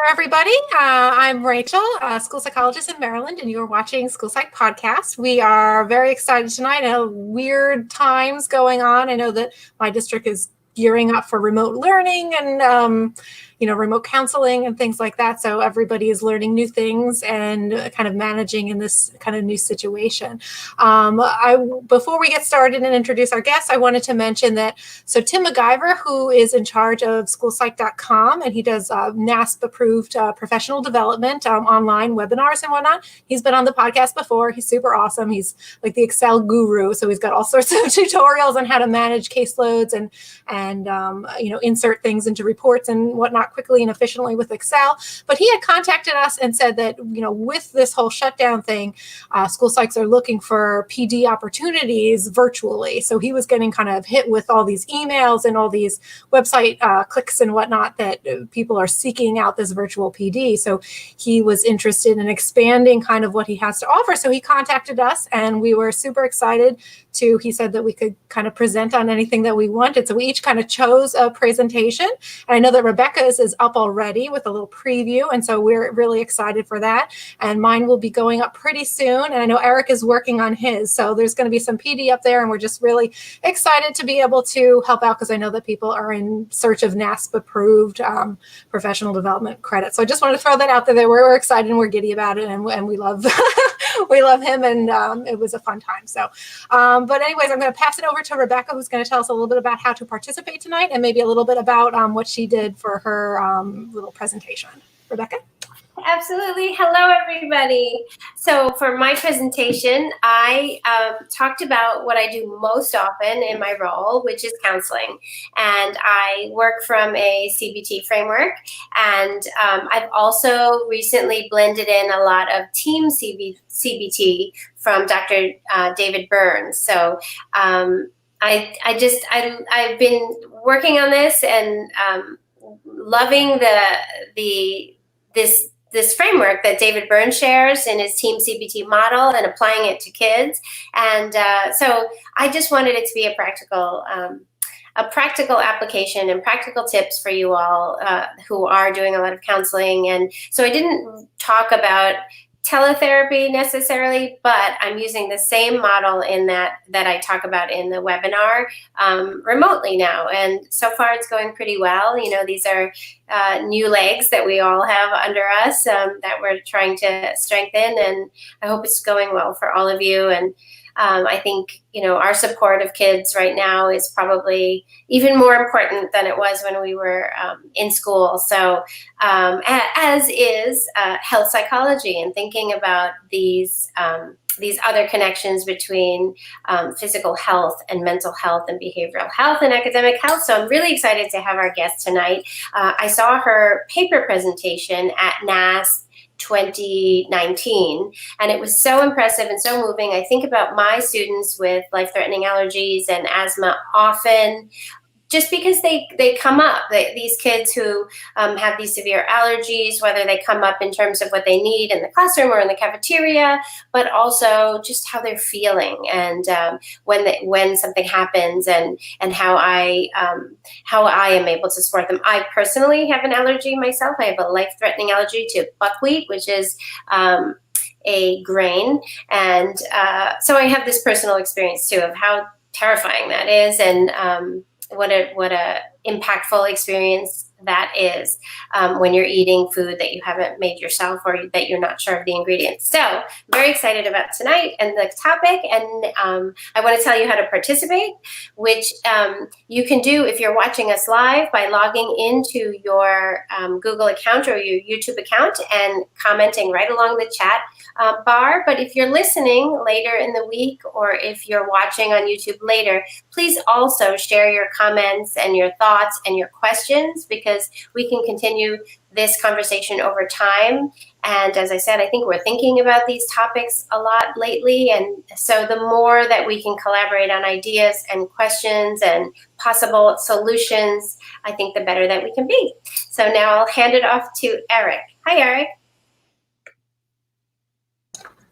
there, everybody. I'm Rachel, a school psychologist in Maryland, and you're watching School Psych Podcast. We are very excited tonight. I know weird times going on. I know that my district is gearing up for remote learning and remote counseling and things like that. So everybody is learning new things and kind of managing in this kind of new situation. Before we get started and introduce our guests, I wanted to mention that, so Tim McGyver, who is in charge of schoolpsych.com, and he does NASP-approved professional development, online webinars and whatnot. He's been on the podcast before. He's super awesome. He's like the Excel guru. So he's got all sorts of tutorials on how to manage caseloads and insert things into reports and whatnot quickly and efficiently with Excel. But he had contacted us and said that, with this whole shutdown thing, school psychs are looking for PD opportunities virtually. So he was getting kind of hit with all these emails and all these website clicks and whatnot that people are seeking out this virtual PD. So he was interested in expanding kind of what he has to offer. So he contacted us and we were super excited he said that we could kind of present on anything that we wanted. So we each kind of chose a presentation. And I know that Rebecca's is up already with a little preview. And so we're really excited for that. And mine will be going up pretty soon. And I know Eric is working on his. So there's going to be some PD up there. And we're just really excited to be able to help out because I know that people are in search of NASP approved professional development credit. So I just want to throw that out there. We're excited and we're giddy about it. And we love we love him. And it was a fun time. So but anyways, I'm going to pass it over to Rebecca, who's going to tell us a little bit about how to participate tonight and maybe a little bit about what she did for her little presentation. Rebecca? Absolutely. Hello, everybody. So for my presentation, I talked about what I do most often in my role, which is counseling. And I work from a CBT framework. And I've also recently blended in a lot of team CBT from Dr. David Burns. So I've been working on this and loving this framework that David Burns shares in his team CBT model and applying it to kids. And so I just wanted it to be a practical application and practical tips for you all who are doing a lot of counseling. And so I didn't talk about teletherapy necessarily, but I'm using the same model in that I talk about in the webinar remotely now. And so far it's going pretty well. These are new legs that we all have under us that we're trying to strengthen. And I hope it's going well for all of you. And I think, our support of kids right now is probably even more important than it was when we were in school. So as is health psychology and thinking about these other connections between physical health and mental health and behavioral health and academic health. So I'm really excited to have our guest tonight. I saw her paper presentation at NASP 2019, and it was so impressive and so moving. I think about my students with life-threatening allergies and asthma often, just because they come up, these kids who have these severe allergies, whether they come up in terms of what they need in the classroom or in the cafeteria, but also just how they're feeling and when something happens and how I am able to support them. I personally have an allergy myself. I have a life-threatening allergy to buckwheat, which is a grain, and so I have this personal experience too of how terrifying that is, and what a impactful experience that is when you're eating food that you haven't made yourself or that you're not sure of the ingredients. So very excited about tonight and the topic. And I want to tell you how to participate, which you can do if you're watching us live by logging into your Google account or your YouTube account and commenting right along the chat bar. But if you're listening later in the week or if you're watching on YouTube later, please also share your comments and your thoughts and your questions, because we can continue this conversation over time. And as I said, I think we're thinking about these topics a lot lately. And so the more that we can collaborate on ideas and questions and possible solutions, I think the better that we can be. So now I'll hand it off to Eric. Hi, Eric.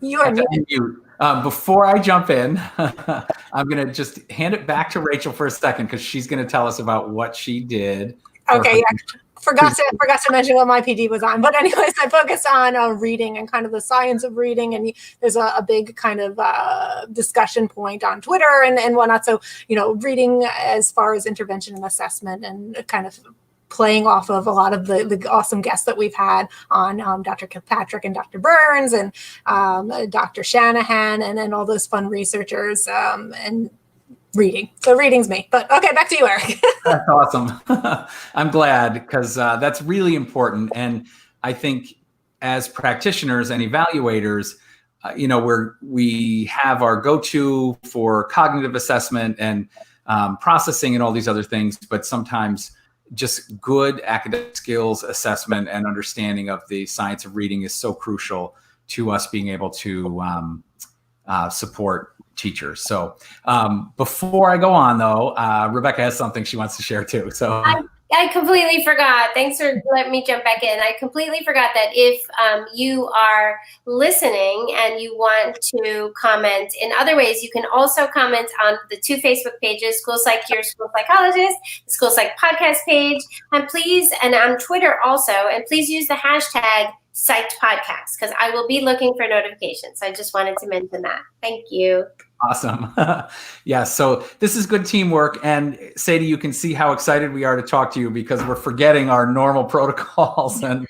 You are you. Before I jump in, I'm going to just hand it back to Rachel for a second, because she's going to tell us about what she did Okay, yeah. Forgot to mention what my PD was on. But anyways, I focused on reading and kind of the science of reading. And there's a big kind of discussion point on Twitter and whatnot. So, reading as far as intervention and assessment and kind of playing off of a lot of the awesome guests that we've had on Dr. Kilpatrick and Dr. Burns and Dr. Shanahan and all those fun researchers and reading. So reading's me. But okay, back to you, Eric. That's awesome. I'm glad because that's really important. And I think as practitioners and evaluators, we have our go-to for cognitive assessment and processing and all these other things, but sometimes just good academic skills assessment and understanding of the science of reading is so crucial to us being able to support teachers. So before I go on, though, Rebecca has something she wants to share too. So I completely forgot. Thanks for letting me jump back in. I completely forgot that if you are listening and you want to comment in other ways, you can also comment on the 2 Facebook pages, School Psych Here, School Psychologist, the School Psych Podcast page, and on Twitter also. And please use the hashtag Psyched Podcast because I will be looking for notifications. I just wanted to mention that. Thank you. Awesome. Yeah, so this is good teamwork. And Sadie, you can see how excited we are to talk to you because we're forgetting our normal protocols and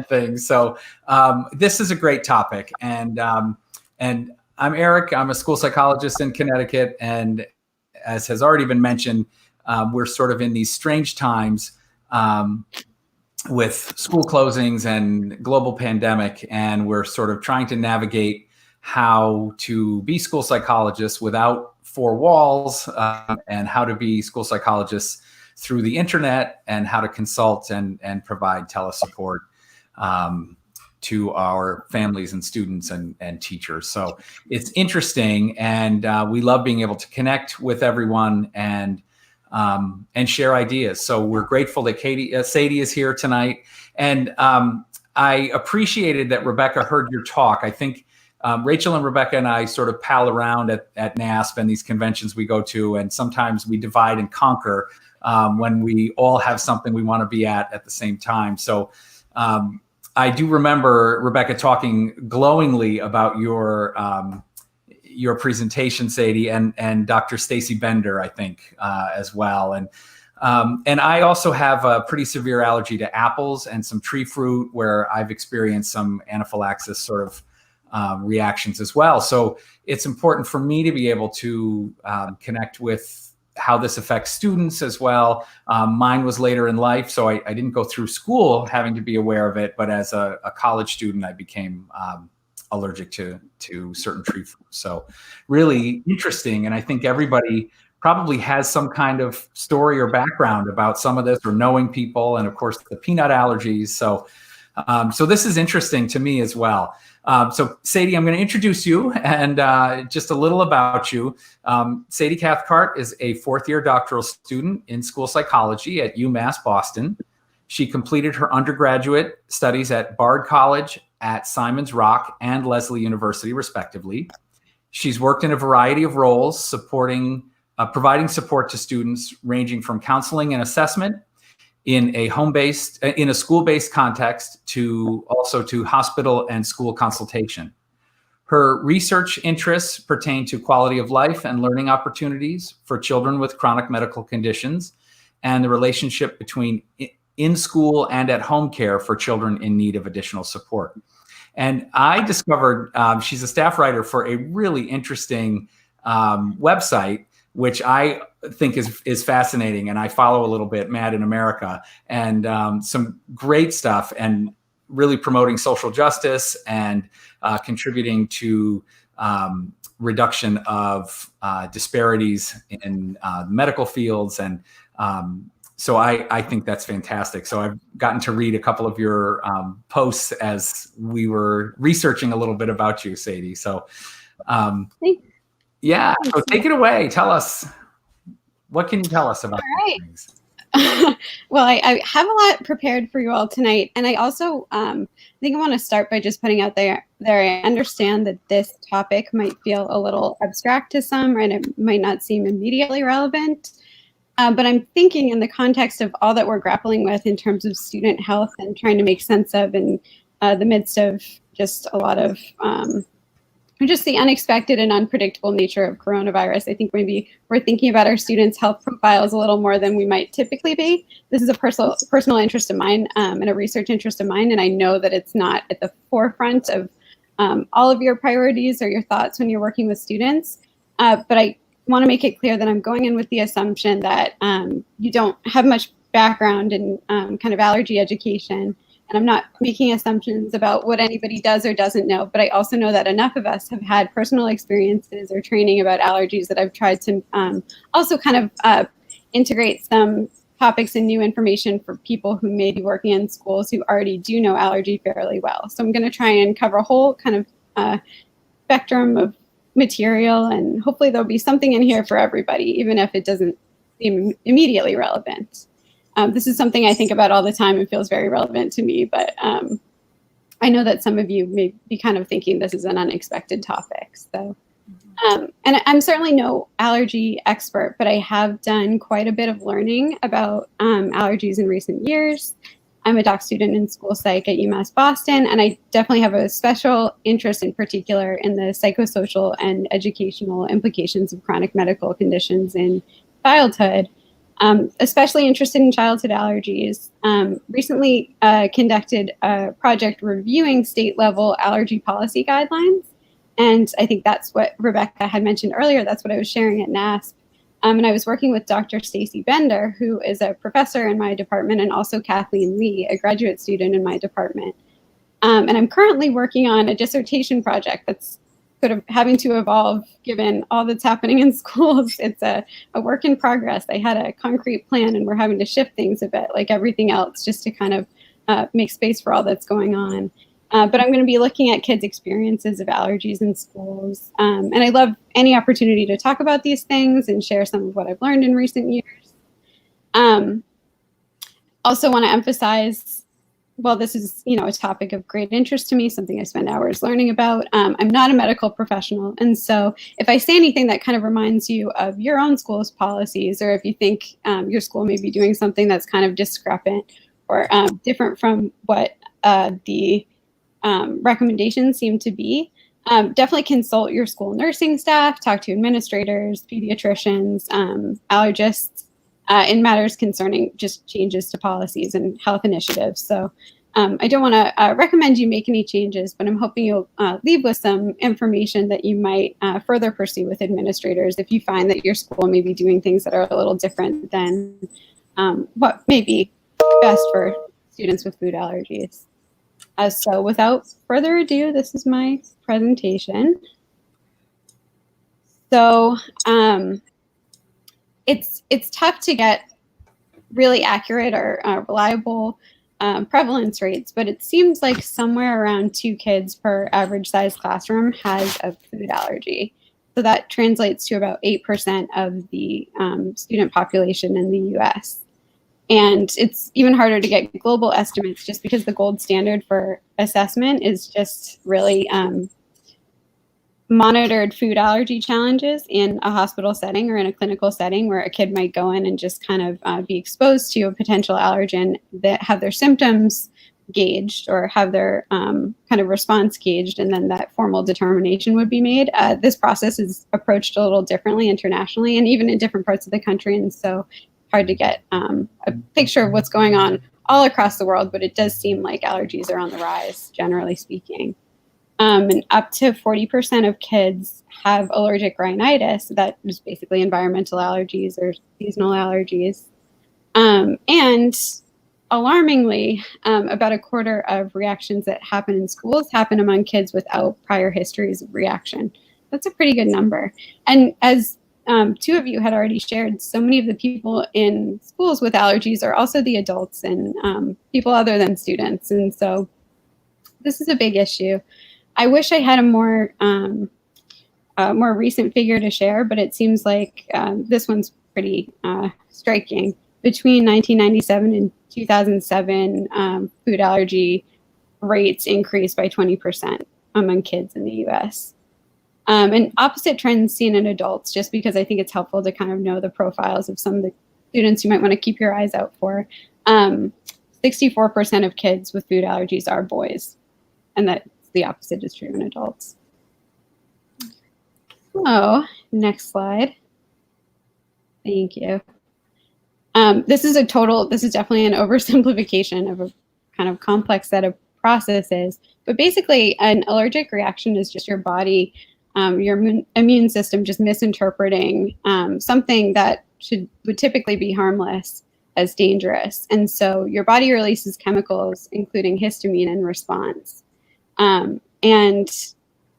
things. So this is a great topic. And I'm Eric. I'm a school psychologist in Connecticut. And as has already been mentioned, we're sort of in these strange times with school closings and global pandemic. And we're sort of trying to navigate how to be school psychologists without 4 walls and how to be school psychologists through the internet and how to consult and provide telesupport to our families and students and teachers. So it's interesting and we love being able to connect with everyone and share ideas. So we're grateful that Sadie is here tonight. And I appreciated that Rebecca heard your talk. I think Rachel and Rebecca and I sort of pal around at NASP and these conventions we go to, and sometimes we divide and conquer when we all have something we want to be at the same time. So I do remember Rebecca talking glowingly about your presentation, Sadie, and Dr. Stacy Bender, I think, as well. And I also have a pretty severe allergy to apples and some tree fruit where I've experienced some anaphylaxis sort of reactions as well. So it's important for me to be able to connect with how this affects students as well. Mine was later in life, so I didn't go through school having to be aware of it, but as a college student, I became allergic to certain tree fruits. So really interesting. And I think everybody probably has some kind of story or background about some of this or knowing people. And of course the peanut allergies. So this is interesting to me as well. So Sadie, I'm going to introduce you and just a little about you. Sadie Cathcart is a 4th-year doctoral student in school psychology at UMass Boston. She completed her undergraduate studies at Bard College, at Simon's Rock, and Lesley University, respectively. She's worked in a variety of roles, providing support to students ranging from counseling and assessment in a school-based context to hospital and school consultation. Her research interests pertain to quality of life and learning opportunities for children with chronic medical conditions and the relationship between in-school and at-home care for children in need of additional support. And I discovered she's a staff writer for a really interesting website, which I think is fascinating. And I follow a little bit, Mad in America, and some great stuff and really promoting social justice and contributing to reduction of disparities in medical fields. And so I think that's fantastic. So I've gotten to read a couple of your posts as we were researching a little bit about you, Sadie. So yeah, so take it away. Tell us, what can you tell us about things? Well, I have a lot prepared for you all tonight. And I also think I want to start by just putting out there I understand that this topic might feel a little abstract to some, and it might not seem immediately relevant. But I'm thinking in the context of all that we're grappling with in terms of student health and trying to make sense of in the midst of just a lot of just the unexpected and unpredictable nature of coronavirus. I think maybe we're thinking about our students' health profiles a little more than we might typically be. This is a personal interest of mine and a research interest of mine, and I know that it's not at the forefront of all of your priorities or your thoughts when you're working with students. But I want to make it clear that I'm going in with the assumption that you don't have much background in kind of allergy education. And I'm not making assumptions about what anybody does or doesn't know, but I also know that enough of us have had personal experiences or training about allergies that I've tried to also kind of integrate some topics and new information for people who may be working in schools who already do know allergy fairly well. So I'm going to try and cover a whole kind of spectrum of material, and hopefully there'll be something in here for everybody, even if it doesn't seem immediately relevant. This is something I think about all the time and feels very relevant to me, but I know that some of you may be kind of thinking this is an unexpected topic. So, and I'm certainly no allergy expert, but I have done quite a bit of learning about allergies in recent years. I'm a doc student in school psych at UMass Boston, and I definitely have a special interest in particular in the psychosocial and educational implications of chronic medical conditions in childhood. Especially interested in childhood allergies. Recently conducted a project reviewing state-level allergy policy guidelines. And I think that's what Rebecca had mentioned earlier. That's what I was sharing at NASP. And I was working with Dr. Sadie Bender, who is a professor in my department, and also Kathleen Lee, a graduate student in my department. And I'm currently working on a dissertation project that's sort of having to evolve given all that's happening in schools. It's a work in progress. I had a concrete plan and we're having to shift things a bit like everything else just to kind of make space for all that's going on. But I'm going to be looking at kids' experiences of allergies in schools. And I love any opportunity to talk about these things and share some of what I've learned in recent years. Also want to emphasize, well, this is, a topic of great interest to me, something I spend hours learning about. I'm not a medical professional. And so if I say anything that kind of reminds you of your own school's policies, or if you think your school may be doing something that's kind of discrepant or different from what the recommendations seem to be, definitely consult your school nursing staff, talk to administrators, pediatricians, allergists, in matters concerning just changes to policies and health initiatives. So I don't want to recommend you make any changes, but I'm hoping you'll leave with some information that you might further pursue with administrators if you find that your school may be doing things that are a little different than what may be best for students with food allergies. So without further ado, this is my presentation. So it's tough to get really accurate or reliable prevalence rates, but it seems like somewhere around 2 kids per average size classroom has a food allergy. So that translates to about 8% of the student population in the US. And it's even harder to get global estimates just because the gold standard for assessment is just really monitored food allergy challenges in a hospital setting or in a clinical setting where a kid might go in and just kind of be exposed to a potential allergen, that have their symptoms gauged or have their kind of response gauged, and then that formal determination would be made. This process is approached a little differently internationally and even in different parts of the country, and so hard to get a picture of what's going on all across the world, but it does seem like allergies are on the rise, generally speaking. And up to 40% of kids have allergic rhinitis. That is basically environmental allergies or seasonal allergies. And alarmingly, about a quarter of reactions that happen in schools happen among kids without prior histories of reaction. That's a pretty good number. And as 2 of you had already shared, so many of the people in schools with allergies are also the adults and people other than students. And so this is a big issue. I wish I had a more recent figure to share, but it seems like this one's pretty striking. Between 1997 and 2007, food allergy rates increased by 20% among kids in the US. And opposite trends seen in adults, just because I think it's helpful to kind of know the profiles of some of the students you might want to keep your eyes out for. 64% of kids with food allergies are boys, and that's the opposite is true in adults. So, next slide. Thank you. This is definitely an oversimplification of a kind of complex set of processes, but basically an allergic reaction is just your body, your immune system just misinterpreting something that would typically be harmless as dangerous. And so your body releases chemicals, including histamine, in response. And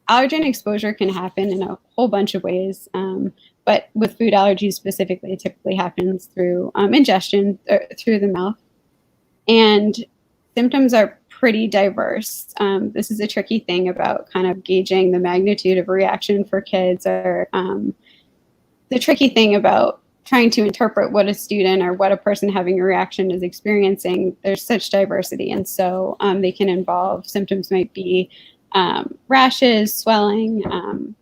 allergen exposure can happen in a whole bunch of ways. But with food allergies specifically, it typically happens through ingestion through the mouth. And symptoms are pretty diverse. This is a tricky thing about kind of gauging the magnitude of reaction for kids, or the tricky thing about trying to interpret what a student or what a person having a reaction is experiencing. There's such diversity. And so they can involve, symptoms might be rashes, swelling,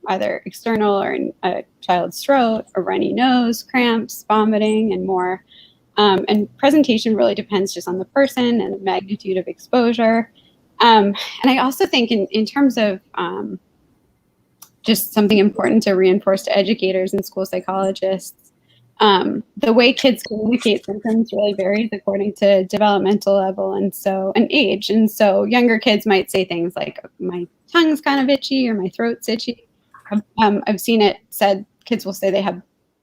either external or in a child's throat, a runny nose, cramps, vomiting, and more. And presentation really depends just on the person and the magnitude of exposure. And I also think in terms of just something important to reinforce to educators and school psychologists, the way kids communicate symptoms really varies according to developmental level and age. And so younger kids might say things like, my tongue's kind of itchy or my throat's itchy. I've seen it said, kids will say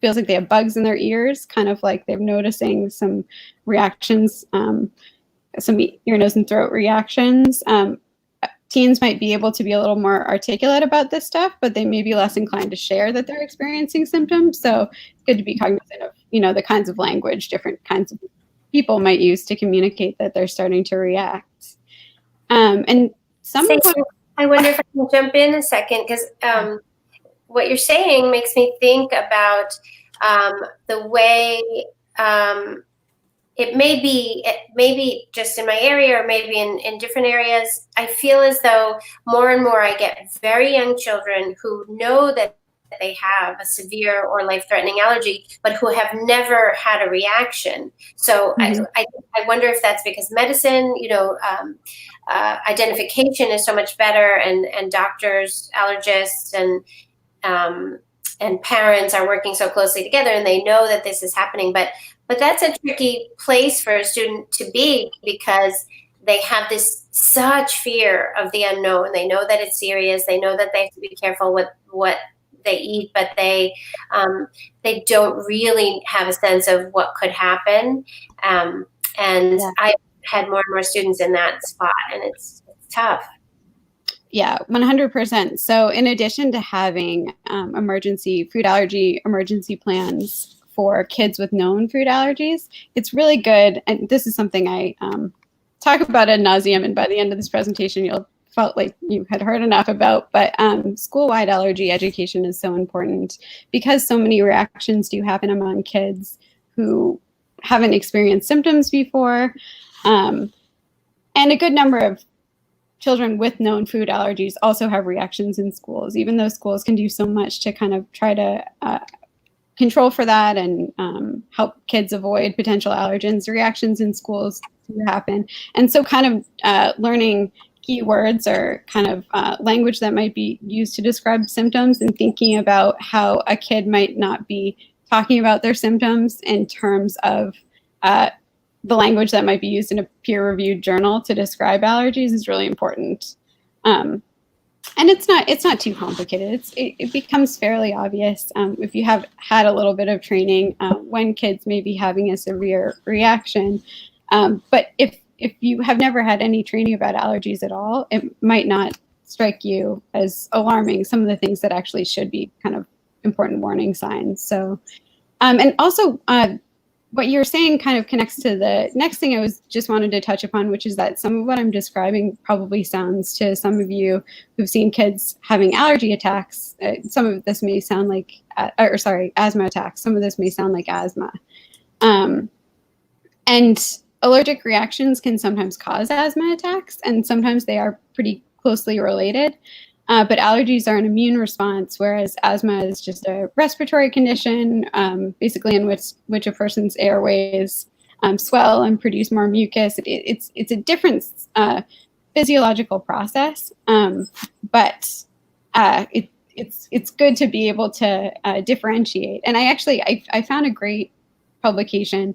feels like they have bugs in their ears, kind of like they're noticing some reactions, some ear, nose, and throat reactions. Teens might be able to be a little more articulate about this stuff, but they may be less inclined to share that they're experiencing symptoms. So it's good to be cognizant of, the kinds of language different kinds of people might use to communicate that they're starting to react. And sometimes I wonder if I can jump in a second, because what you're saying makes me think about the way it may be just in my area or maybe in different areas. I feel as though more and more I get very young children who know that they have a severe or life-threatening allergy, but who have never had a reaction. So I wonder if that's because medicine, identification is so much better, and doctors, allergists, and parents are working so closely together, and they know that this is happening. But that's a tricky place for a student to be, because they have this such fear of the unknown. They know that it's serious. They know that they have to be careful with what they eat, but they don't really have a sense of what could happen. I've had more and more students in that spot, and it's tough. Yeah, 100%. So in addition to having food allergy emergency plans for kids with known food allergies, it's really good. And this is something I talk about ad nauseum, and by the end of this presentation, you'll felt like you had heard enough about, but school-wide allergy education is so important, because so many reactions do happen among kids who haven't experienced symptoms before. And a good number of children with known food allergies also have reactions in schools, even though schools can do so much to kind of try to control for that and help kids avoid potential allergens. Reactions in schools do happen. And so kind of learning keywords or kind of language that might be used to describe symptoms, and thinking about how a kid might not be talking about their symptoms in terms of the language that might be used in a peer-reviewed journal to describe allergies is really important. And it's not too complicated. It becomes fairly obvious if you have had a little bit of training when kids may be having a severe reaction. But if you have never had any training about allergies at all, it might not strike you as alarming, some of the things that actually should be kind of important warning signs. So, and also what you're saying kind of connects to the next thing I just wanted to touch upon, which is that some of what I'm describing probably sounds to some of you who've seen kids having allergy attacks. Some of this may sound like, asthma attacks. Some of this may sound like asthma. And allergic reactions can sometimes cause asthma attacks, and sometimes they are pretty closely related. But allergies are an immune response, whereas asthma is just a respiratory condition, basically in which a person's airways swell and produce more mucus. It's a different physiological process, but it's good to be able to differentiate. And I found a great publication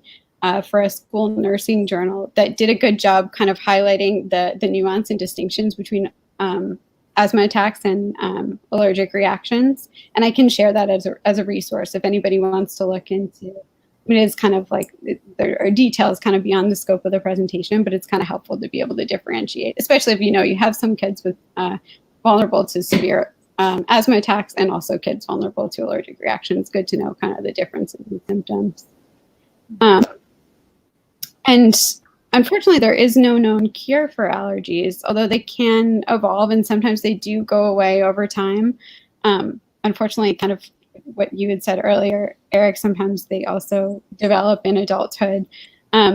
for a school nursing journal that did a good job kind of highlighting the nuance and distinctions between asthma attacks and allergic reactions. And I can share that as a resource if anybody wants to look into. It is kind of like there are details kind of beyond the scope of the presentation, but it's kind of helpful to be able to differentiate, especially if you have some kids with vulnerable to severe asthma attacks and also kids vulnerable to allergic reactions. Good to know kind of the difference in the symptoms. And unfortunately, there is no known cure for allergies, although they can evolve and sometimes they do go away over time. Unfortunately, kind of what you had said earlier, Eric, sometimes they also develop in adulthood.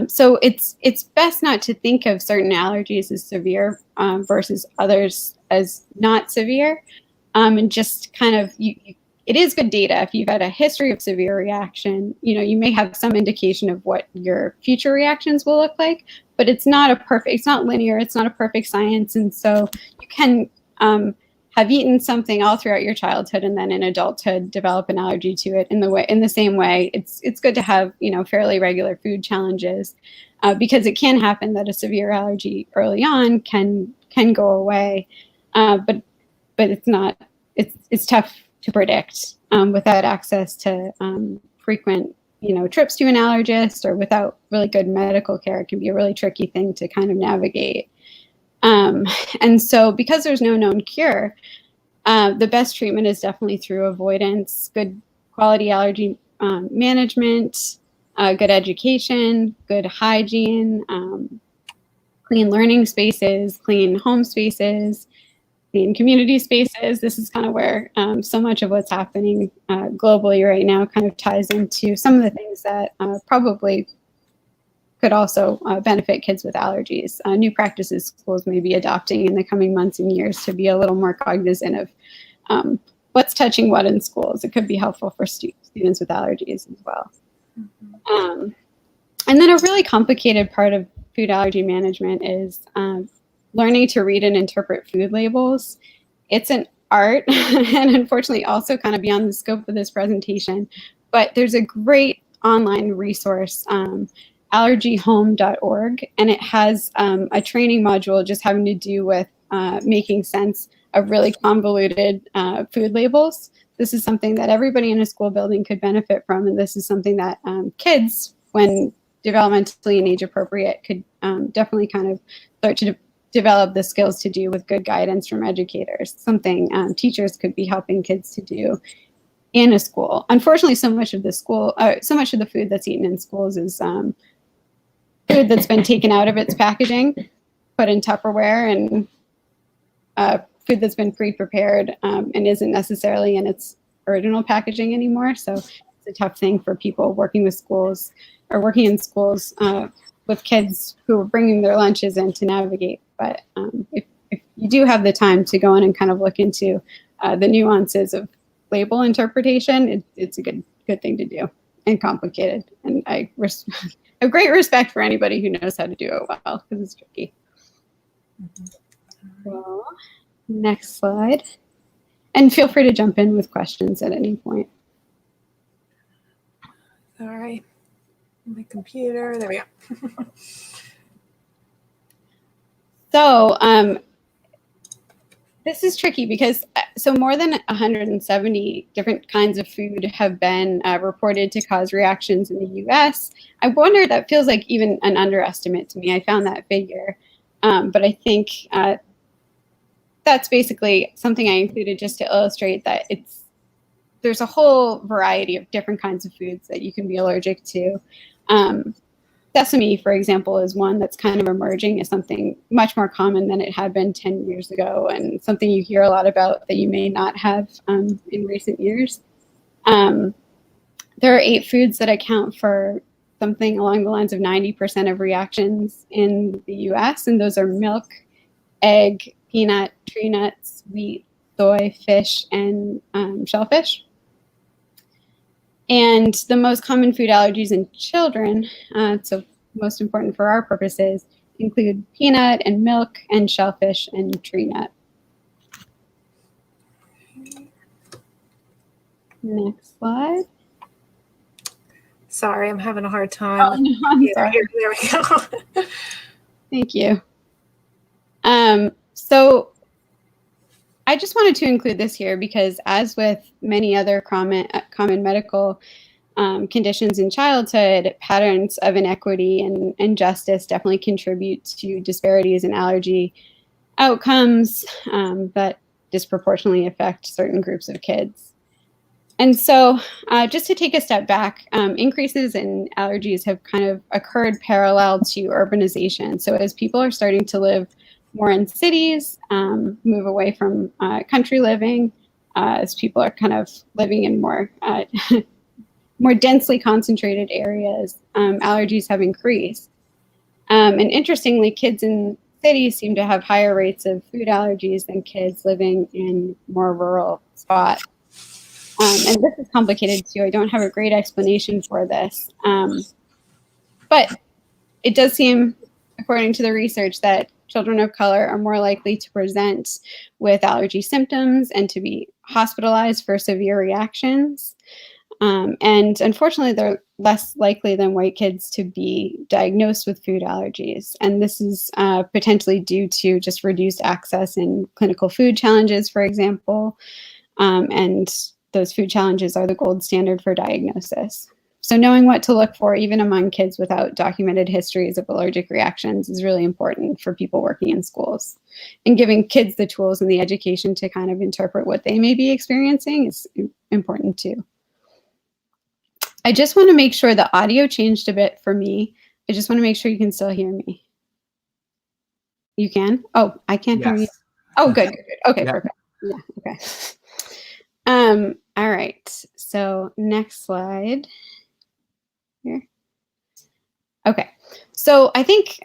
So it's best not to think of certain allergies as severe versus others as not severe. And just kind of, it is good data. If you've had a history of severe reaction, you may have some indication of what your future reactions will look like, but it's not linear. It's not a perfect science. And so you can have eaten something all throughout your childhood and then in adulthood develop an allergy to it in the same way. It's good to have, fairly regular food challenges because it can happen that a severe allergy early on can go away. But it's tough to predict without access to frequent, trips to an allergist or without really good medical care. It can be a really tricky thing to kind of navigate. And so because there's no known cure, the best treatment is definitely through avoidance, good quality allergy management, good education, good hygiene, clean learning spaces, clean home spaces, clean community spaces. This is kind of where so much of what's happening globally right now kind of ties into some of the things that probably could also benefit kids with allergies. New practices schools may be adopting in the coming months and years to be a little more cognizant of what's touching what in schools. It could be helpful for students with allergies as well. Mm-hmm. And then a really complicated part of food allergy management is learning to read and interpret food labels. It's an art and unfortunately also kind of beyond the scope of this presentation, but there's a great online resource, allergyhome.org, and it has a training module just having to do with making sense of really convoluted food labels. This is something that everybody in a school building could benefit from, and this is something that kids, when developmentally and age appropriate, could definitely kind of start to develop the skills to do with good guidance from educators, something teachers could be helping kids to do in a school. Unfortunately, so much of the food that's eaten in schools is food that's been taken out of its packaging, put in Tupperware, and food that's been pre-prepared and isn't necessarily in its original packaging anymore. So it's a tough thing for people working with schools or working in schools with kids who are bringing their lunches in to navigate. But if you do have the time to go in and kind of look into the nuances of label interpretation, it's a good thing to do, and complicated. And I have great respect for anybody who knows how to do it well, because it's tricky. So, next slide. And feel free to jump in with questions at any point. All right. My computer, there we go. So this is tricky because more than 170 different kinds of food have been reported to cause reactions in the US. I wonder, that feels like even an underestimate to me. I found that figure, but I think that's basically something I included just to illustrate that there's a whole variety of different kinds of foods that you can be allergic to. Sesame, for example, is one that's kind of emerging as something much more common than it had been 10 years ago, and something you hear a lot about that you may not have in recent years. There are 8 foods that account for something along the lines of 90% of reactions in the US, and those are milk, egg, peanut, tree nuts, wheat, soy, fish, and shellfish. And the most common food allergies in children, so most important for our purposes, include peanut and milk and shellfish and tree nut. Next slide. Sorry, I'm having a hard time. Oh, no, I'm sorry. There we go. Thank you. So I just wanted to include this here because, as with many other common medical conditions in childhood, patterns of inequity and injustice definitely contribute to disparities in allergy outcomes that disproportionately affect certain groups of kids. And so just to take a step back, increases in allergies have kind of occurred parallel to urbanization. So as people are starting to live more in cities, move away from country living, as people are kind of living in more more densely concentrated areas, allergies have increased. And interestingly, kids in cities seem to have higher rates of food allergies than kids living in more rural spots. And this is complicated too. I don't have a great explanation for this. But it does seem, according to the research, that children of color are more likely to present with allergy symptoms and to be hospitalized for severe reactions. And unfortunately, they're less likely than white kids to be diagnosed with food allergies. And this is potentially due to just reduced access in clinical food challenges, for example. And those food challenges are the gold standard for diagnosis. So knowing what to look for, even among kids without documented histories of allergic reactions, is really important for people working in schools. And giving kids the tools and the education to kind of interpret what they may be experiencing is important too. I just want to make sure the audio changed a bit for me. I just want to make sure you can still hear me. You can? Oh, I can't hear you. Oh, good. Okay, yeah. Perfect. Yeah, okay. All right, so next slide here. Okay, so I think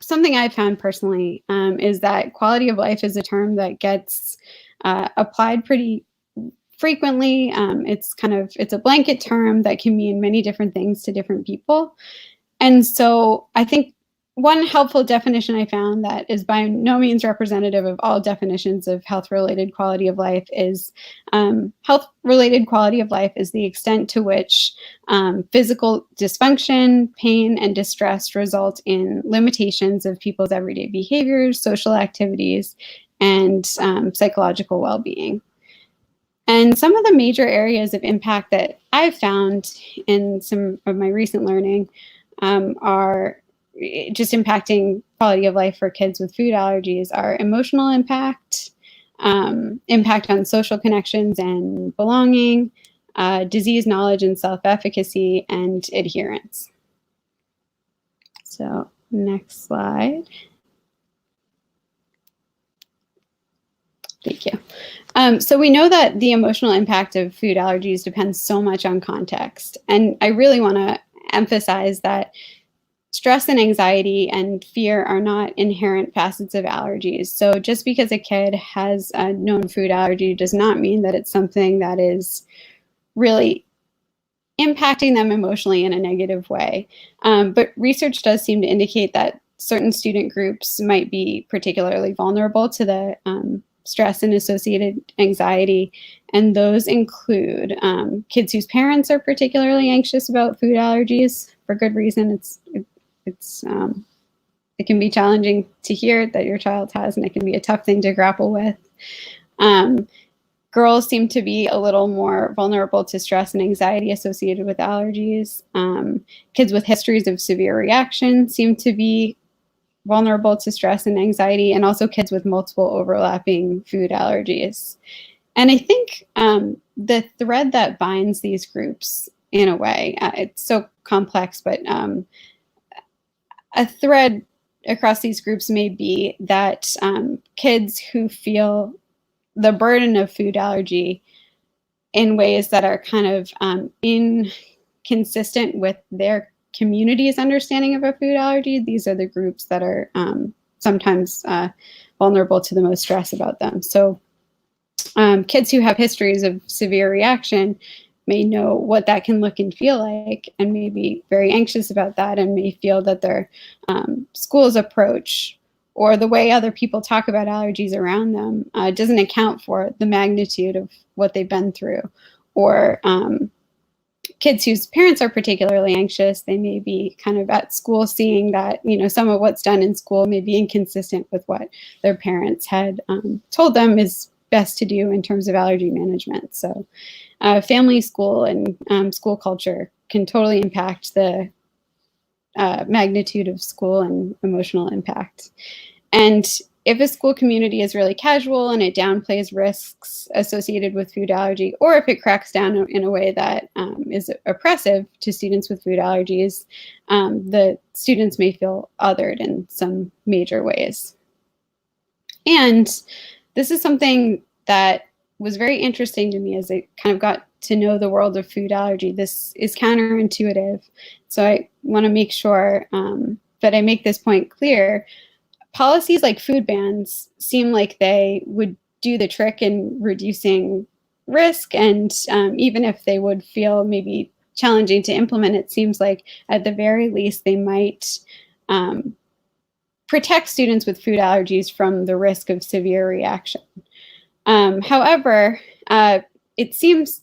something I've found personally is that quality of life is a term that gets applied pretty frequently. It's a blanket term that can mean many different things to different people. And so I think one helpful definition I found that is by no means representative of all definitions of health-related quality of life is health-related quality of life is the extent to which physical dysfunction, pain, and distress result in limitations of people's everyday behaviors, social activities, and psychological well-being. And some of the major areas of impact that I've found in some of my recent learning are just impacting quality of life for kids with food allergies are emotional impact, impact on social connections and belonging, disease knowledge and self-efficacy, and adherence. So next slide. Thank you. So we know that the emotional impact of food allergies depends so much on context. And I really want to emphasize that stress and anxiety and fear are not inherent facets of allergies. So just because a kid has a known food allergy does not mean that it's something that is really impacting them emotionally in a negative way. But research does seem to indicate that certain student groups might be particularly vulnerable to the stress and associated anxiety. And those include kids whose parents are particularly anxious about food allergies for good reason. It can be challenging to hear that your child has, and it can be a tough thing to grapple with. Girls seem to be a little more vulnerable to stress and anxiety associated with allergies. Kids with histories of severe reaction seem to be vulnerable to stress and anxiety, and also kids with multiple overlapping food allergies. And I think the thread that binds these groups in a way, it's so complex, but a thread across these groups may be that kids who feel the burden of food allergy in ways that are kind of inconsistent with their community's understanding of a food allergy, these are the groups that are sometimes vulnerable to the most stress about them. So kids who have histories of severe reaction may know what that can look and feel like, and may be very anxious about that, and may feel that their school's approach or the way other people talk about allergies around them doesn't account for the magnitude of what they've been through. Or kids whose parents are particularly anxious, they may be kind of at school seeing that, some of what's done in school may be inconsistent with what their parents had told them is best to do in terms of allergy management. So family, school, and school culture can totally impact the magnitude of school and emotional impact. And if a school community is really casual and it downplays risks associated with food allergy, or if it cracks down in a way that is oppressive to students with food allergies, the students may feel othered in some major ways. And this is something that was very interesting to me as I kind of got to know the world of food allergy. This is counterintuitive. So I want to make sure that I make this point clear. Policies like food bans seem like they would do the trick in reducing risk, and even if they would feel maybe challenging to implement, it seems like at the very least they might protect students with food allergies from the risk of severe reaction. However, it seems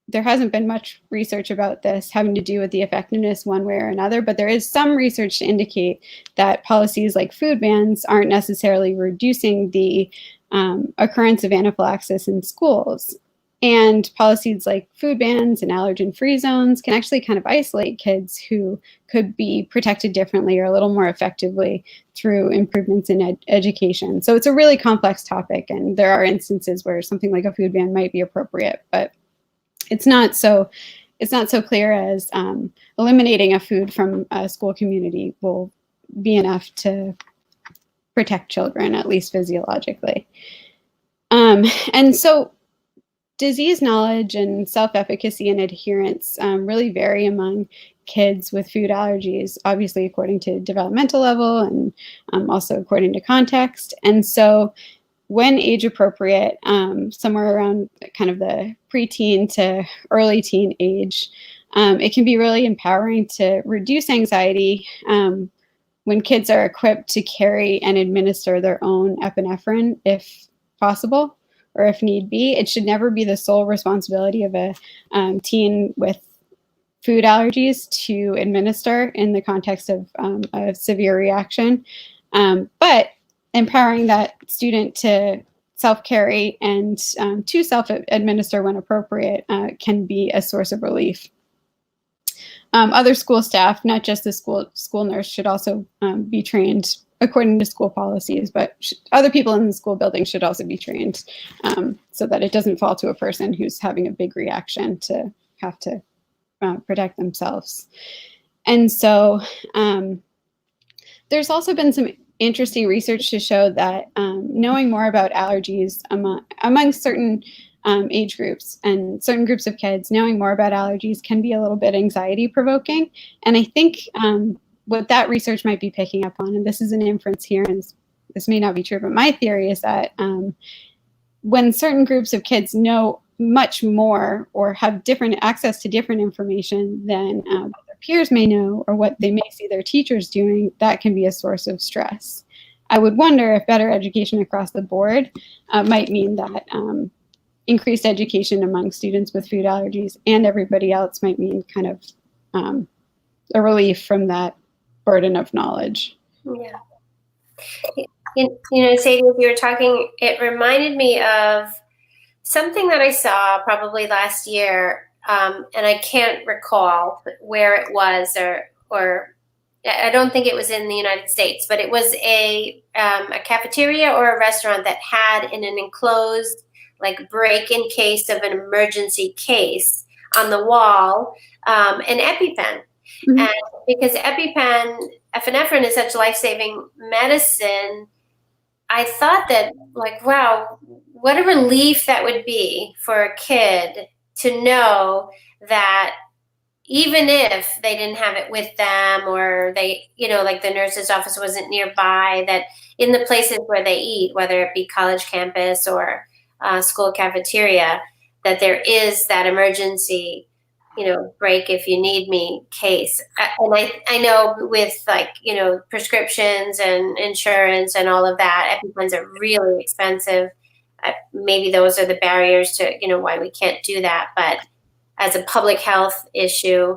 there hasn't been much research about this having to do with the effectiveness one way or another, but there is some research to indicate that policies like food bans aren't necessarily reducing the occurrence of anaphylaxis in schools. And policies like food bans and allergen-free zones can actually kind of isolate kids who could be protected differently or a little more effectively through improvements in education. So it's a really complex topic, and there are instances where something like a food ban might be appropriate, but it's not so clear as eliminating a food from a school community will be enough to protect children, at least physiologically. And so disease knowledge and self-efficacy and adherence really vary among kids with food allergies, obviously according to developmental level and also according to context. And so when age appropriate, somewhere around kind of the preteen to early teen age, it can be really empowering to reduce anxiety when kids are equipped to carry and administer their own epinephrine if possible, or if need be. It should never be the sole responsibility of a teen with food allergies to administer in the context of a severe reaction. But empowering that student to self-carry and to self-administer when appropriate can be a source of relief. Other school staff, not just the school nurse, should also be trained according to school policies, but other people in the school building should also be trained so that it doesn't fall to a person who's having a big reaction to have to protect themselves. And so there's also been some interesting research to show that knowing more about allergies among certain age groups and certain groups of kids, knowing more about allergies can be a little bit anxiety provoking. And I think what that research might be picking up on, and this is an inference here, and this may not be true, but my theory is that when certain groups of kids know much more or have different access to different information than what their peers may know or what they may see their teachers doing, that can be a source of stress. I would wonder if better education across the board might mean that increased education among students with food allergies and everybody else might mean kind of a relief from that burden of knowledge. Yeah. Sadie, as you were talking, it reminded me of something that I saw probably last year, and I can't recall where it was, or I don't think it was in the United States, but it was a cafeteria or a restaurant that had in an enclosed, like, break-in case of an emergency case on the wall, an EpiPen. Mm-hmm. And because epinephrine is such life-saving medicine, I thought that, like, wow, what a relief that would be for a kid to know that even if they didn't have it with them, or they, like the nurse's office wasn't nearby, that in the places where they eat, whether it be college campus or school cafeteria, that there is that emergency, break if you need me case. And I know with prescriptions and insurance and all of that, EpiPens are really expensive. Maybe those are the barriers to, why we can't do that. But as a public health issue,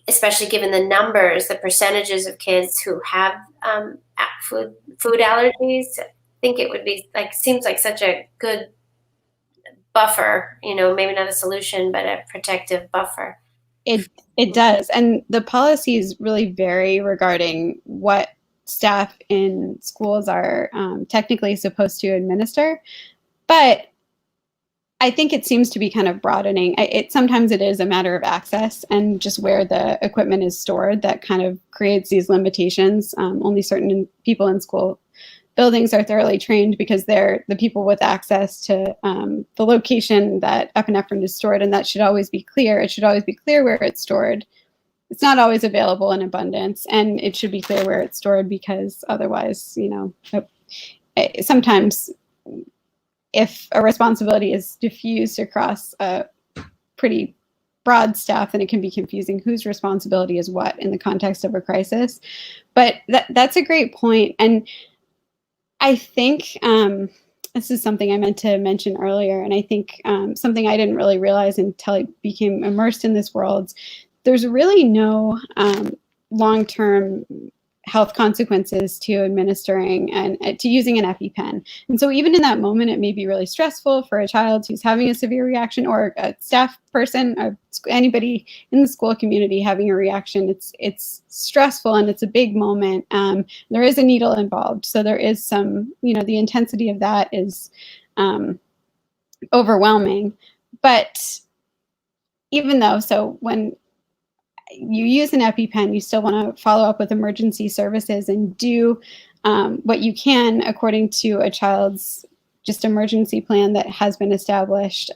especially given the numbers, the percentages of kids who have food allergies, I think it would be seems like such a good buffer, maybe not a solution, but a protective buffer. It does. And the policies really vary regarding what staff in schools are technically supposed to administer. But I think it seems to be kind of broadening. Sometimes it is a matter of access and just where the equipment is stored that kind of creates these limitations. Only certain people in school buildings are thoroughly trained because they're the people with access to the location that epinephrine is stored, and that should always be clear. It should always be clear where it's stored. It's not always available in abundance, and it should be clear where it's stored because otherwise, sometimes if a responsibility is diffused across a pretty broad staff, then it can be confusing whose responsibility is what in the context of a crisis. But that's a great point. And I think this is something I meant to mention earlier, and I think something I didn't really realize until I became immersed in this world, there's really no long-term health consequences to administering and to using an EpiPen. And so even in that moment, it may be really stressful for a child who's having a severe reaction, or a staff person, or anybody in the school community having a reaction. It's stressful and it's a big moment. There is a needle involved. So there is some, the intensity of that is overwhelming. But even though, so when you use an EpiPen, you still want to follow up with emergency services and do what you can according to a child's just emergency plan that has been established,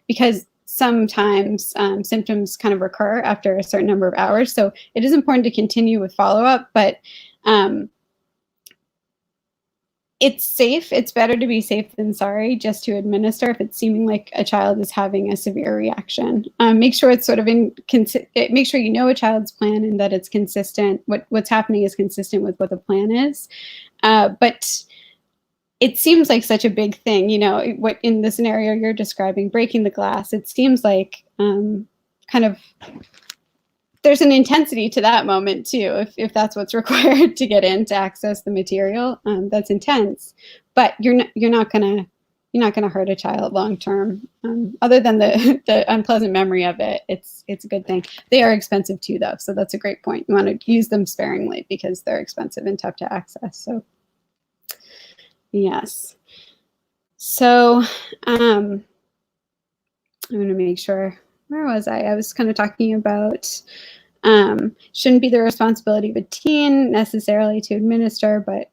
because sometimes symptoms kind of recur after a certain number of hours. So it is important to continue with follow-up, but it's safe. It's better to be safe than sorry just to administer if it's seeming like a child is having a severe reaction. Make sure it's sort of make sure you know a child's plan and that it's consistent. What's happening is consistent with what the plan is. But it seems like such a big thing, what in the scenario you're describing, breaking the glass, it seems like kind of there's an intensity to that moment too, if that's what's required to get in to access the material. That's intense, but you're not gonna hurt a child long term. Other than the unpleasant memory of it, it's a good thing. They are expensive too, though, so that's a great point. You want to use them sparingly because they're expensive and tough to access. So yes. So I'm gonna make sure. Where was I? I was kind of talking about shouldn't be the responsibility of a teen necessarily to administer, but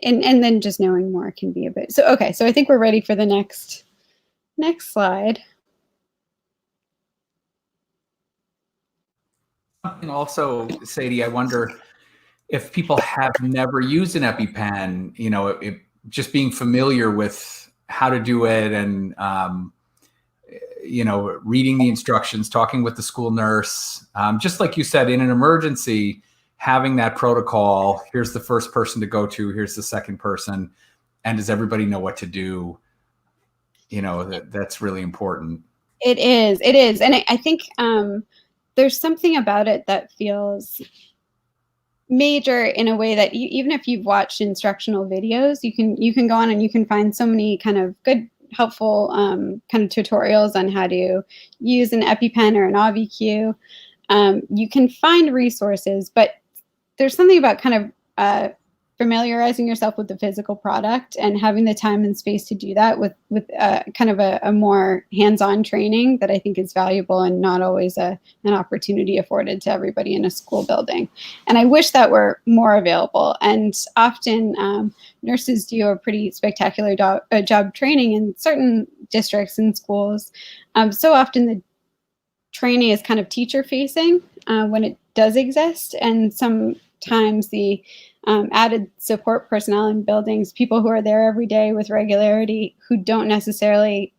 and then just knowing more can be a bit. So okay, so I think we're ready for the next slide. And also, Sadie, I wonder if people have never used an EpiPen, just being familiar with how to do it and reading the instructions, talking with the school nurse, just like you said, in an emergency, having that protocol, here's the first person to go to, here's the second person, and does everybody know what to do? That's really important. It is. And I think there's something about it that feels major in a way that even if you've watched instructional videos, you can go on and you can find so many kind of good, helpful kind of tutorials on how to use an EpiPen or an AviQ. You can find resources, but there's something about kind of familiarizing yourself with the physical product and having the time and space to do that with kind of a more hands-on training that I think is valuable and not always an opportunity afforded to everybody in a school building. And I wish that were more available. And often nurses do a pretty spectacular job training in certain districts and schools. So often training is kind of teacher facing when it does exist, and sometimes the added support personnel in buildings, people who are there every day with regularity, who don't necessarily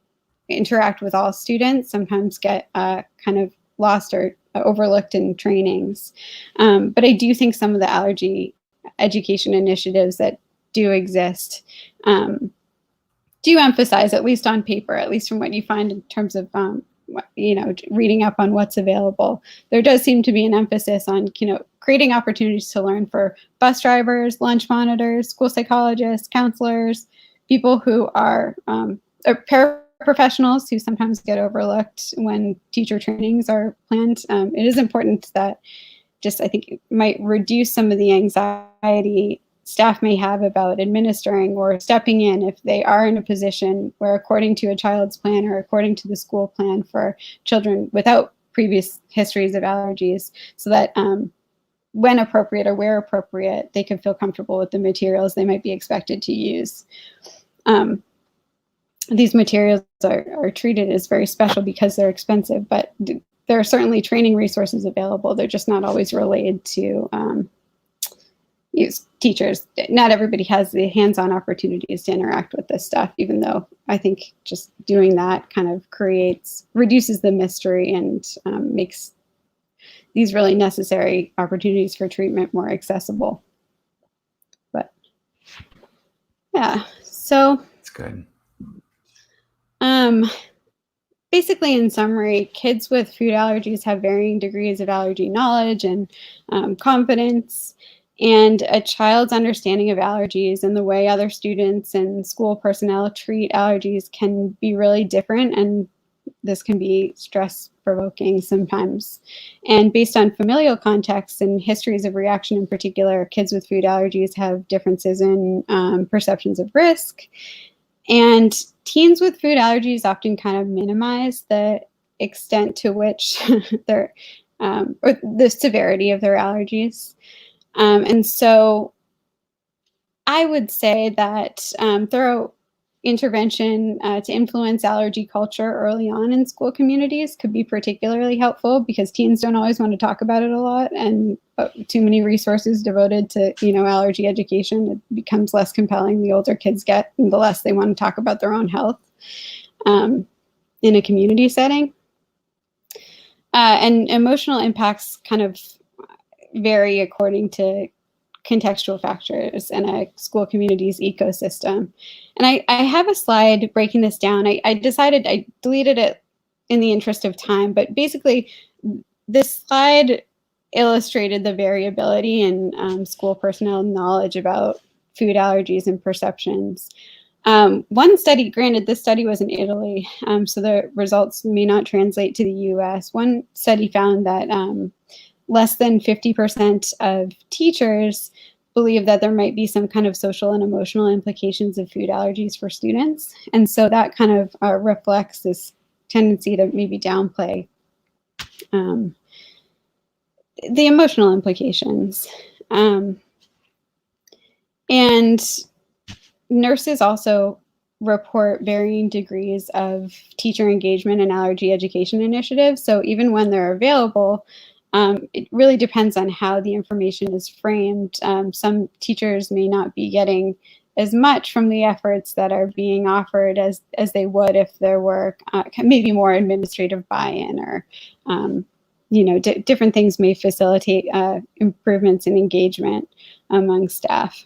interact with all students, sometimes get kind of lost or overlooked in trainings. But I do think some of the allergy education initiatives that do exist do emphasize, at least on paper, at least from what you find in terms of reading up on what's available, there does seem to be an emphasis on creating opportunities to learn for bus drivers, lunch monitors, school psychologists, counselors, people who are paraprofessionals who sometimes get overlooked when teacher trainings are planned. It is important that I think it might reduce some of the anxiety staff may have about administering or stepping in if they are in a position where, according to a child's plan or according to the school plan for children without previous histories of allergies, so that when appropriate or where appropriate, they can feel comfortable with the materials they might be expected to use. These materials are treated as very special because they're expensive, but there are certainly training resources available. They're just not always relayed to teachers. Not everybody has the hands-on opportunities to interact with this stuff, even though I think just doing that kind of reduces the mystery and makes these really necessary opportunities for treatment more accessible. But yeah, so that's good. Basically, in summary, kids with food allergies have varying degrees of allergy knowledge and confidence. And a child's understanding of allergies and the way other students and school personnel treat allergies can be really different, and this can be stress-provoking sometimes. And based on familial contexts and histories of reaction in particular, kids with food allergies have differences in perceptions of risk. And teens with food allergies often kind of minimize the extent to which or the severity of their allergies. And so I would say that thorough intervention to influence allergy culture early on in school communities could be particularly helpful, because teens don't always want to talk about it a lot, and too many resources devoted to allergy education, it becomes less compelling the older kids get and the less they want to talk about their own health in a community setting. And emotional impacts kind of vary according to contextual factors and a school community's ecosystem. And I have a slide breaking this down. I decided I deleted it in the interest of time, but basically this slide illustrated the variability in school personnel knowledge about food allergies and perceptions. One study, granted this study was in Italy, so the results may not translate to the US. One study found that less than 50% of teachers believe that there might be some kind of social and emotional implications of food allergies for students. And so that kind of reflects this tendency to maybe downplay the emotional implications. And nurses also report varying degrees of teacher engagement in allergy education initiatives. So even when they're available, it really depends on how the information is framed. Some teachers may not be getting as much from the efforts that are being offered as they would if there were maybe more administrative buy-in, or different things may facilitate improvements in engagement among staff.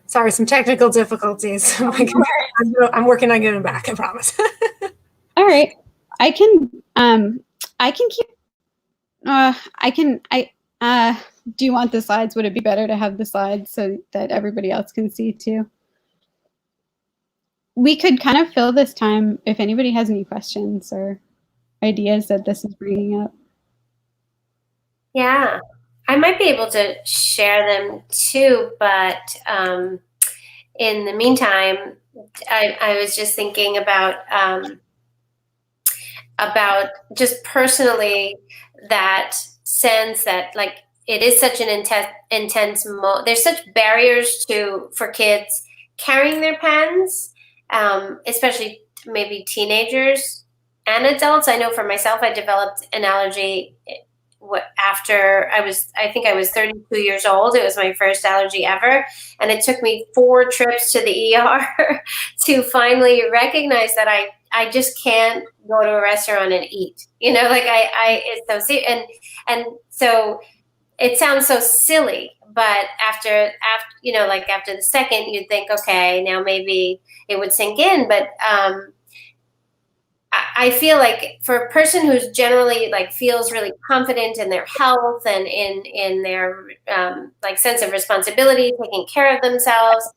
Sorry, some technical difficulties. I'm working on getting back, I promise. All right, I can keep. Do you want the slides? Would it be better to have the slides so that everybody else can see too? We could kind of fill this time if anybody has any questions or ideas that this is bringing up. Yeah, I might be able to share them too, but in the meantime, I was just thinking about just personally that sense that like it is such an intense there's such barriers for kids carrying their pens, especially maybe teenagers, and adults. I know for myself, I developed an allergy after I think I was 32 years old. It was my first allergy ever. And it took me 4 trips to the ER to finally recognize that I just can't go to a restaurant and eat, like it's so serious. And so it sounds so silly, but after the second, you'd think, okay, now maybe it would sink in. But I feel like for a person who's generally feels really confident in their health and in their sense of responsibility, taking care of themselves,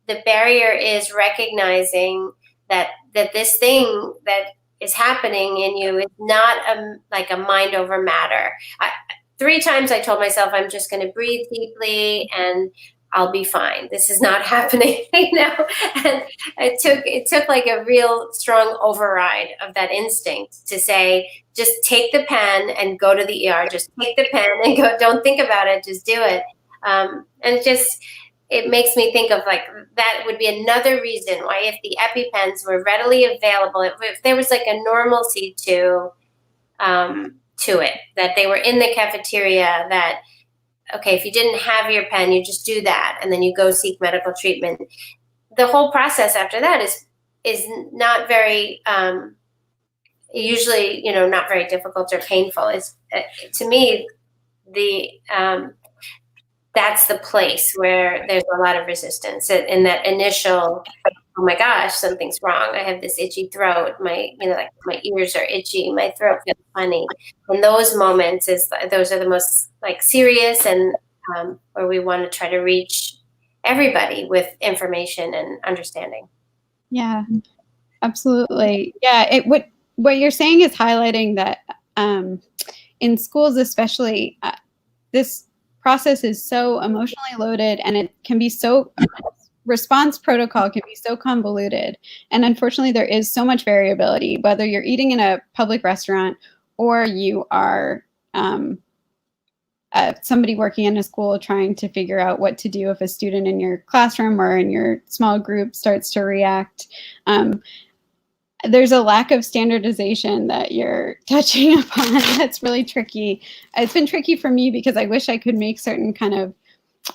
the barrier is recognizing that this thing that is happening in you is not a mind over matter. 3 times I told myself I'm just going to breathe deeply and I'll be fine. This is not happening, And it took like a real strong override of that instinct to say, just take the pen and go to the ER. Just take the pen and go. Don't think about it. Just do it. And it makes me think of that would be another reason why, if the EpiPens were readily available, if there was a normalcy to it, that they were in the cafeteria, that okay, if you didn't have your pen, you just do that, and then you go seek medical treatment. The whole process after that is not very, usually, not very difficult or painful. It's to me, that's the place where there's a lot of resistance in that initial, oh my gosh, something's wrong. I have this itchy throat. My ears are itchy. My throat feels funny. And those moments those are the most serious, and where we want to try to reach everybody with information and understanding. Yeah, absolutely. Yeah, what you're saying is highlighting that in schools, especially, this process is so emotionally loaded, and it can be so response protocol can be so convoluted. And unfortunately, there is so much variability, whether you're eating in a public restaurant or you are somebody working in a school trying to figure out what to do if a student in your classroom or in your small group starts to react. There's a lack of standardization that you're touching upon. That's really tricky. It's been tricky for me because I wish I could make certain kind of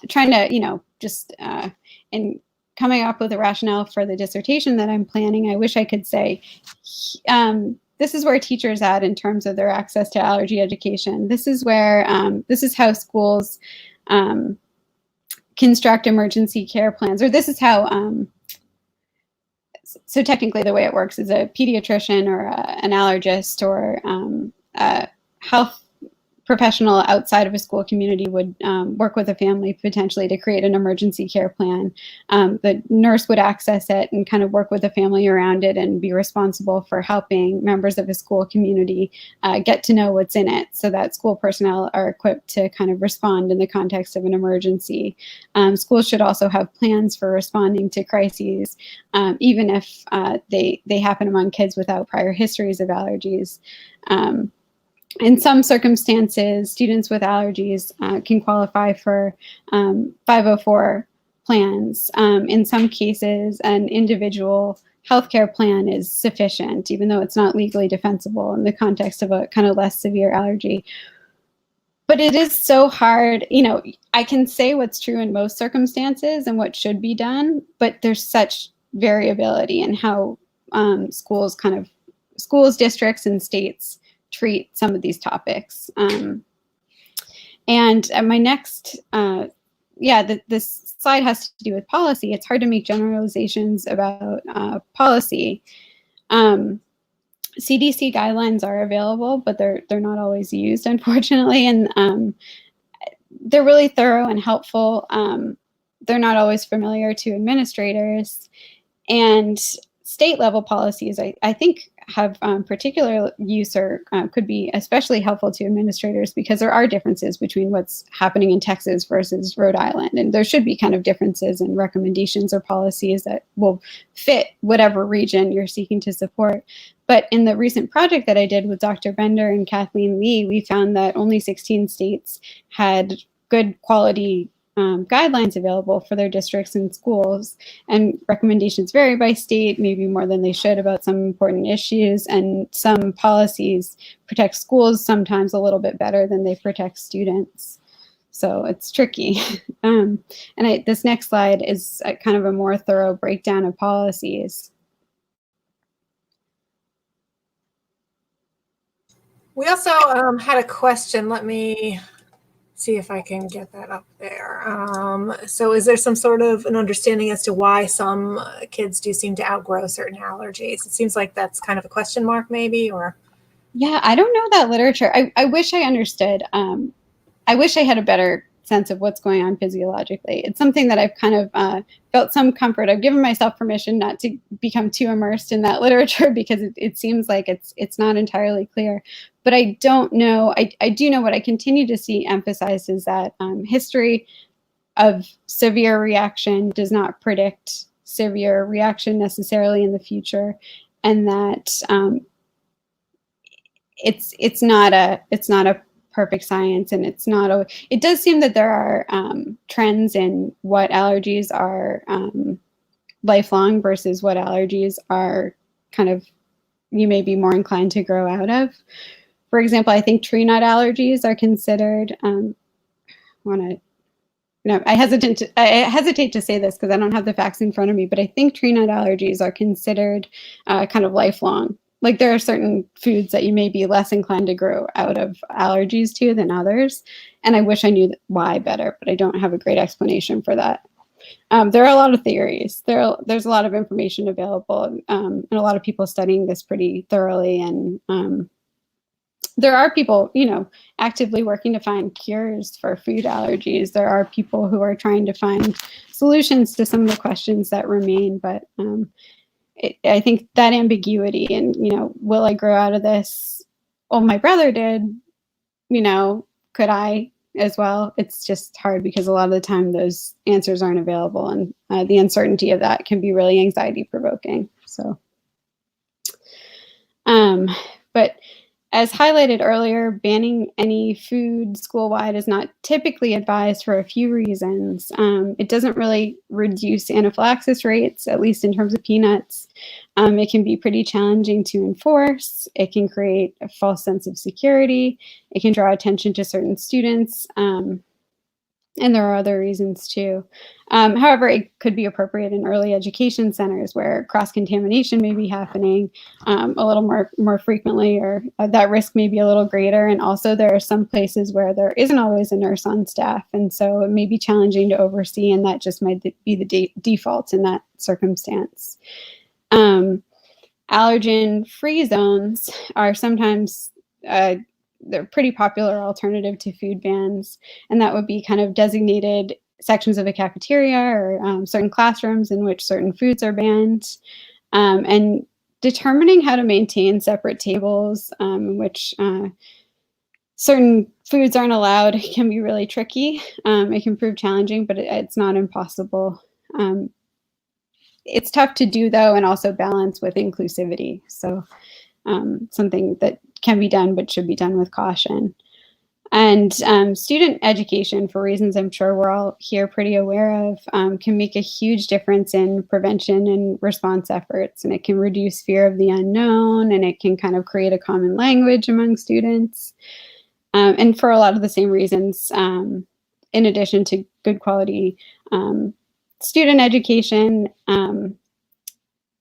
trying to, just in coming up with a rationale for the dissertation that I'm planning, I wish I could say, this is where teachers at in terms of their access to allergy education. This is where, this is how schools construct emergency care plans, or this is how, so technically the way it works is a pediatrician or an allergist or a health professional outside of a school community would work with a family potentially to create an emergency care plan. The nurse would access it and kind of work with the family around it and be responsible for helping members of a school community get to know what's in it, so that school personnel are equipped to kind of respond in the context of an emergency. Schools should also have plans for responding to crises, even if they happen among kids without prior histories of allergies. In some circumstances, students with allergies can qualify for 504 plans. In some cases, an individual healthcare plan is sufficient, even though it's not legally defensible in the context of a kind of less severe allergy. But it is so hard. I can say what's true in most circumstances and what should be done, but there's such variability in how schools, districts, and states treat some of these topics. And my next, this slide has to do with policy. It's hard to make generalizations about policy. CDC guidelines are available, but they're not always used, unfortunately. And they're really thorough and helpful. They're not always familiar to administrators. And state level policies, I think, have particular use or could be especially helpful to administrators, because there are differences between what's happening in Texas versus Rhode Island. And there should be kind of differences in recommendations or policies that will fit whatever region you're seeking to support. But in the recent project that I did with Dr. Bender and Kathleen Lee, we found that only 16 states had good quality guidelines available for their districts and schools, and recommendations vary by state, maybe more than they should, about some important issues, and some policies protect schools sometimes a little bit better than they protect students. So it's tricky. This next slide is kind of a more thorough breakdown of policies. We also had a question. Let me see if I can get that up there. So is there some sort of an understanding as to why some kids do seem to outgrow certain allergies? It seems like that's kind of a question mark maybe, or? Yeah, I don't know that literature. I wish I understood. I wish I had a better sense of what's going on physiologically. It's something that I've kind of felt some comfort. I've given myself permission not to become too immersed in that literature because it seems like it's not entirely clear. But I don't know. I do know what I continue to see emphasized is that history of severe reaction does not predict severe reaction necessarily in the future, and that it's not a perfect science, and it does seem that there are trends in what allergies are lifelong versus what allergies are kind of you may be more inclined to grow out of. For example, I think tree nut allergies are considered I hesitate to say this because I don't have the facts in front of me, but I think tree nut allergies are considered kind of lifelong. Like there are certain foods that you may be less inclined to grow out of allergies to than others. And I wish I knew why better, but I don't have a great explanation for that. There are a lot of theories. There's a lot of information available and a lot of people studying this pretty thoroughly. And there are people, actively working to find cures for food allergies. There are people who are trying to find solutions to some of the questions that remain, but I think that ambiguity and, will I grow out of this? Well, my brother did, could I as well? It's just hard because a lot of the time those answers aren't available, and the uncertainty of that can be really anxiety provoking. So, but as highlighted earlier, banning any food school-wide is not typically advised for a few reasons. It doesn't really reduce anaphylaxis rates, at least in terms of peanuts. It can be pretty challenging to enforce. It can create a false sense of security. It can draw attention to certain students. And there are other reasons too. However, it could be appropriate in early education centers where cross-contamination may be happening a little more frequently, or that risk may be a little greater. And also there are some places where there isn't always a nurse on staff. And so it may be challenging to oversee, and that just might be the default in that circumstance. Allergen-free zones are sometimes they're pretty popular alternative to food bans, and that would be kind of designated sections of a cafeteria or certain classrooms in which certain foods are banned, and determining how to maintain separate tables in which certain foods aren't allowed can be really tricky. It can prove challenging, but it's not impossible. It's tough to do though, and also balance with inclusivity. So something that can be done, but should be done with caution. And student education, for reasons I'm sure we're all here pretty aware of, can make a huge difference in prevention and response efforts. And it can reduce fear of the unknown, and it can kind of create a common language among students. And for a lot of the same reasons, in addition to good quality student education,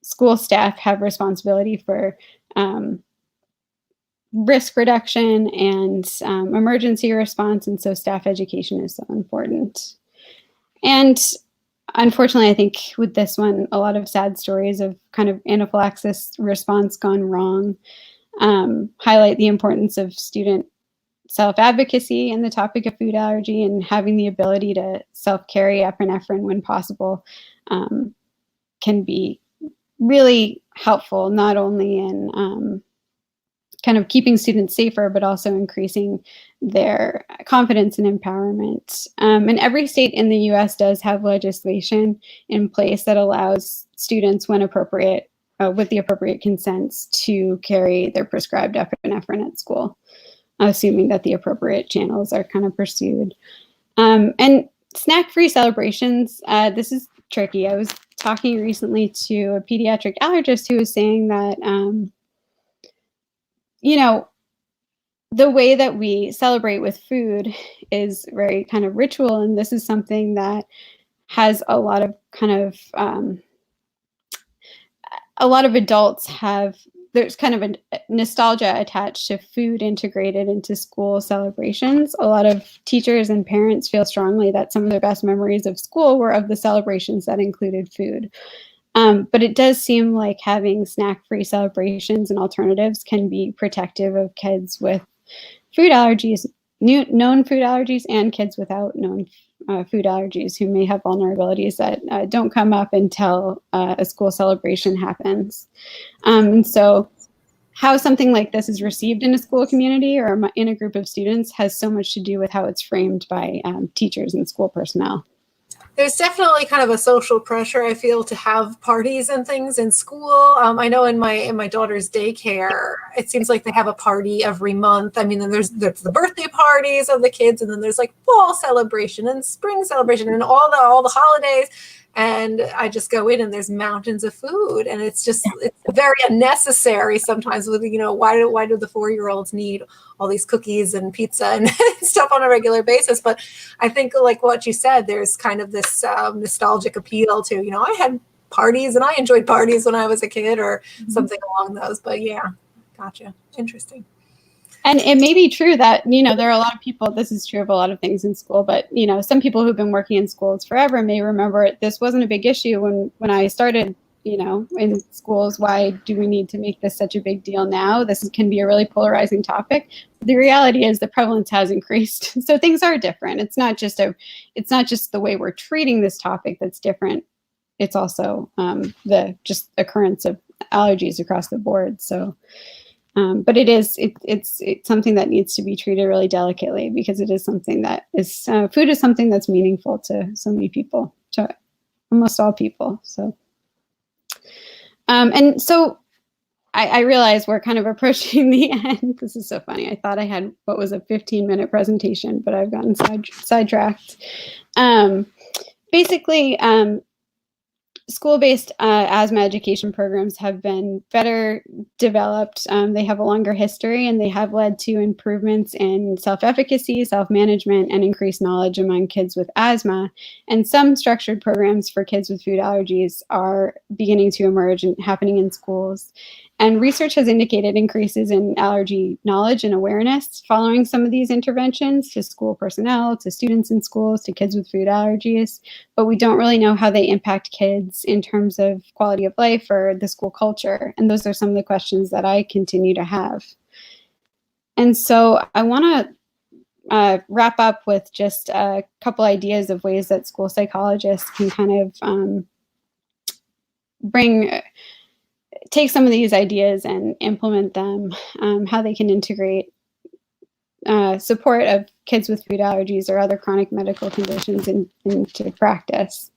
school staff have responsibility for risk reduction and emergency response, and so staff education is so important. And unfortunately, I think with this one, a lot of sad stories of kind of anaphylaxis response gone wrong highlight the importance of student self-advocacy in the topic of food allergy, and having the ability to self-carry epinephrine when possible can be really helpful, not only in kind of keeping students safer, but also increasing their confidence and empowerment. And every state in the US does have legislation in place that allows students, when appropriate, with the appropriate consents, to carry their prescribed epinephrine at school, assuming that the appropriate channels are kind of pursued. And Snack-free celebrations, this is tricky. I was talking recently to a pediatric allergist who was saying that, you know, the way that we celebrate with food is very kind of ritual, and this is something that has a lot of kind of, a lot of adults have, there's kind of a nostalgia attached to food integrated into school celebrations. A lot of teachers and parents feel strongly that some of their best memories of school were of the celebrations that included food. But it does seem like having snack-free celebrations and alternatives can be protective of kids with food allergies, known food allergies, and kids without known food allergies who may have vulnerabilities that don't come up until a school celebration happens. And so how something like this is received in a school community or in a group of students has so much to do with how it's framed by teachers and school personnel. There's definitely kind of a social pressure, I feel, to have parties and things in school. I know in my daughter's daycare, it seems like they have a party every month. I mean, then there's the birthday parties of the kids, and then there's like fall celebration and spring celebration and all the holidays. And I just go in and there's mountains of food, and it's very unnecessary sometimes. With, you know, why do the 4-year-olds need all these cookies and pizza and stuff on a regular basis? But I think, like what you said, there's kind of this nostalgic appeal to, you know, I had parties and I enjoyed parties when I was a kid, or something along those. But yeah, gotcha. Interesting. And it may be true that, you know, there are a lot of people, this is true of a lot of things in school, but, you know, some people who've been working in schools forever may remember this wasn't a big issue when I started, you know, in schools. Why do we need to make this such a big deal now? This can be a really polarizing topic. The reality is the prevalence has increased. So things are different. It's not just the way we're treating this topic that's different. It's also the just occurrence of allergies across the board. So but it's something that needs to be treated really delicately, because it is something that is, food is something that's meaningful to so many people, to almost all people. So, and so I realize we're kind of approaching the end. This is so funny. I thought I had what was a 15-minute presentation, but I've gotten sidetracked. Basically, school-based asthma education programs have been better developed. They have a longer history, and they have led to improvements in self-efficacy, self-management, and increased knowledge among kids with asthma. And some structured programs for kids with food allergies are beginning to emerge and happening in schools. And research has indicated increases in allergy knowledge and awareness following some of these interventions to school personnel, to students in schools, to kids with food allergies. But we don't really know how they impact kids in terms of quality of life or the school culture. And those are some of the questions that I continue to have. And so I want to wrap up with just a couple ideas of ways that school psychologists can kind of take some of these ideas and implement them, how they can integrate support of kids with food allergies or other chronic medical conditions into practice.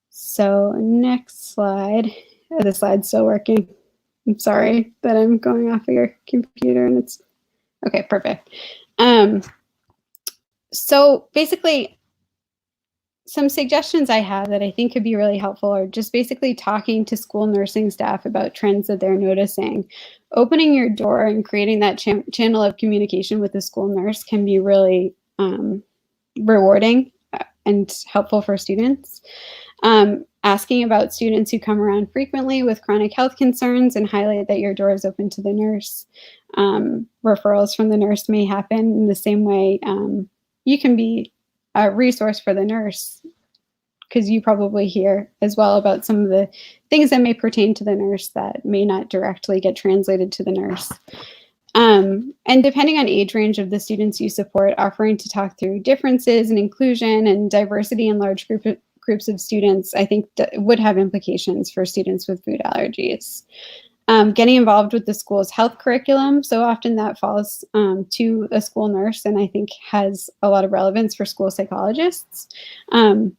So next slide. Oh, the slide's still working. I'm sorry that I'm going off of your computer and it's, okay, perfect. So basically, some suggestions I have that I think could be really helpful are just basically talking to school nursing staff about trends that they're noticing. Opening your door and creating that channel of communication with the school nurse can be really rewarding and helpful for students. Asking about students who come around frequently with chronic health concerns and highlight that your door is open to the nurse. Referrals from the nurse may happen in the same way. You can be a resource for the nurse, because you probably hear as well about some of the things that may pertain to the nurse that may not directly get translated to the nurse. And depending on age range of the students you support, offering to talk through differences and inclusion and diversity in large groups of students, I think that would have implications for students with food allergies. Getting involved with the school's health curriculum. So often that falls to a school nurse, and I think has a lot of relevance for school psychologists. And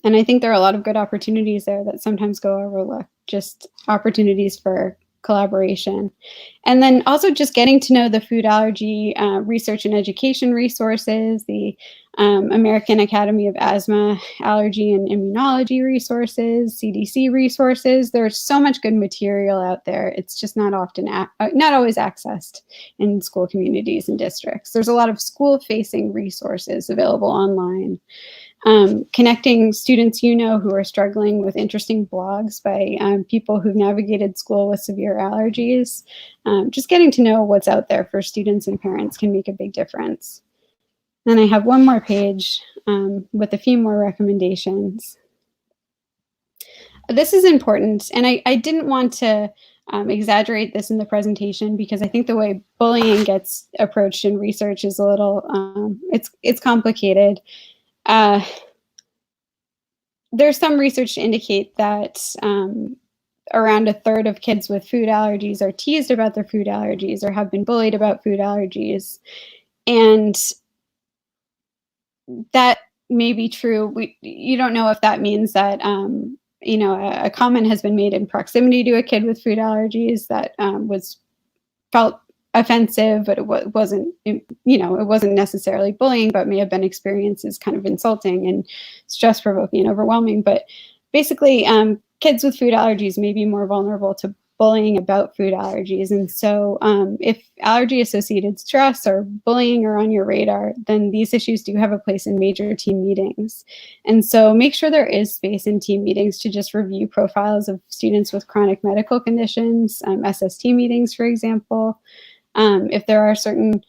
I think there are a lot of good opportunities there that sometimes go overlooked, just opportunities for collaboration. And then also just getting to know the food allergy research and education resources, the American Academy of Asthma, Allergy and Immunology resources, CDC resources. There's so much good material out there. It's just not always accessed in school communities and districts. There's a lot of school-facing resources available online. Connecting students who are struggling with interesting blogs by people who've navigated school with severe allergies. Just getting to know what's out there for students and parents can make a big difference. Then I have one more page with a few more recommendations. This is important, and I didn't want to exaggerate this in the presentation because I think the way bullying gets approached in research is a little, it's complicated. There's some research to indicate that around a third of kids with food allergies are teased about their food allergies or have been bullied about food allergies. And that may be true. You don't know if that means that, a comment has been made in proximity to a kid with food allergies that was felt offensive, but it wasn't, it wasn't necessarily bullying, but may have been experienced as kind of insulting and stress provoking and overwhelming. But basically, kids with food allergies may be more vulnerable to bullying about food allergies. And so if allergy-associated stress or bullying are on your radar, then these issues do have a place in major team meetings. And so make sure there is space in team meetings to just review profiles of students with chronic medical conditions, SST meetings, for example. If there are certain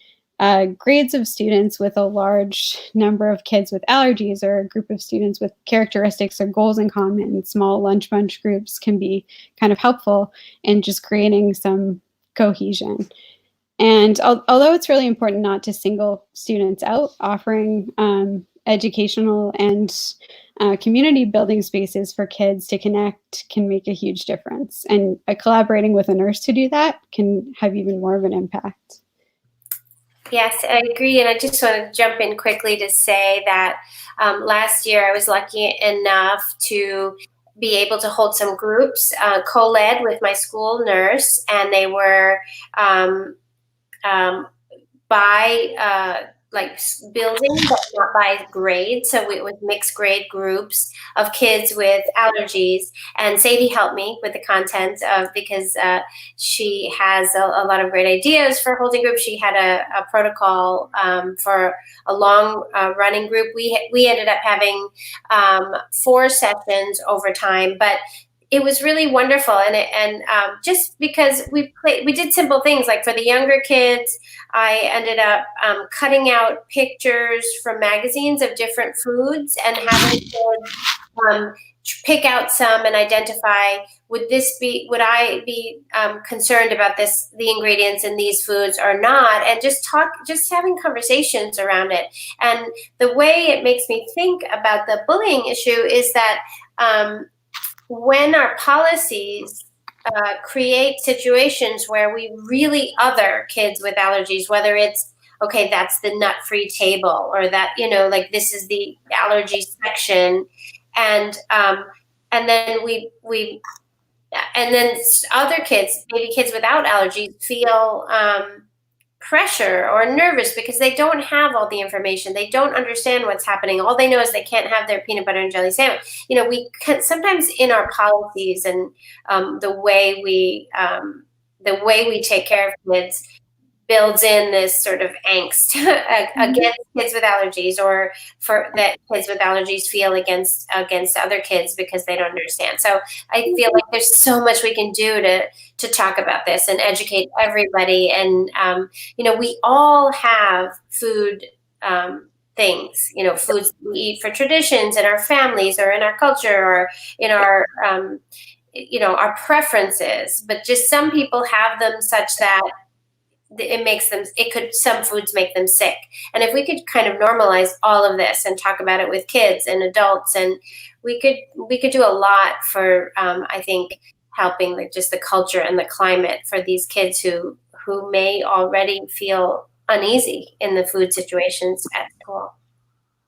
grades of students with a large number of kids with allergies or a group of students with characteristics or goals in common, small lunch bunch groups can be kind of helpful in just creating some cohesion. And although it's really important not to single students out, offering educational and community building spaces for kids to connect can make a huge difference. And collaborating with a nurse to do that can have even more of an impact. Yes, I agree. And I just want to jump in quickly to say that last year I was lucky enough to be able to hold some groups co-led with my school nurse, and they were by like building, but not by grade. So it was mixed grade groups of kids with allergies. And Sadie helped me with the content because she has a lot of great ideas for holding groups. She had a protocol for a long running group. We ended up having 4 sessions over time, but it was really wonderful, and just because we did simple things like for the younger kids, I ended up cutting out pictures from magazines of different foods and having kids pick out some and identify, would I be concerned about the ingredients in these foods or not, and just having conversations around it. And the way it makes me think about the bullying issue is that when our policies create situations where we really other kids with allergies, whether it's, okay, that's the nut-free table, or that, like this is the allergy section, and then and then other kids, maybe kids without allergies, feel pressure or nervous because they don't have all the information. They don't understand what's happening. All they know is they can't have their peanut butter and jelly sandwich. We can sometimes in our policies and the way we take care of kids builds in this sort of angst against kids with allergies, or for that kids with allergies feel against other kids because they don't understand. So I feel like there's so much we can do to talk about this and educate everybody. And we all have food things, foods we eat for traditions in our families or in our culture or in our our preferences. But just some people have them such that some foods make them sick. And if we could kind of normalize all of this and talk about it with kids and adults, and we could do a lot for, I think, helping just the culture and the climate for these kids who may already feel uneasy in the food situations at school.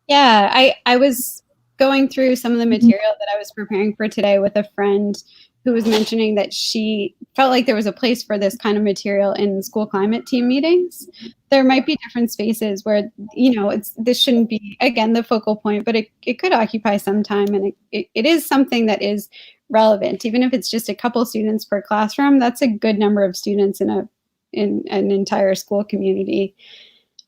Yeah, I was going through some of the material that I was preparing for today with a friend who was mentioning that she felt like there was a place for this kind of material in school climate team meetings. There might be different spaces where, this shouldn't be, again, the focal point, but it could occupy some time. And it is something that is relevant. Even if it's just a couple students per classroom, that's a good number of students in an entire school community.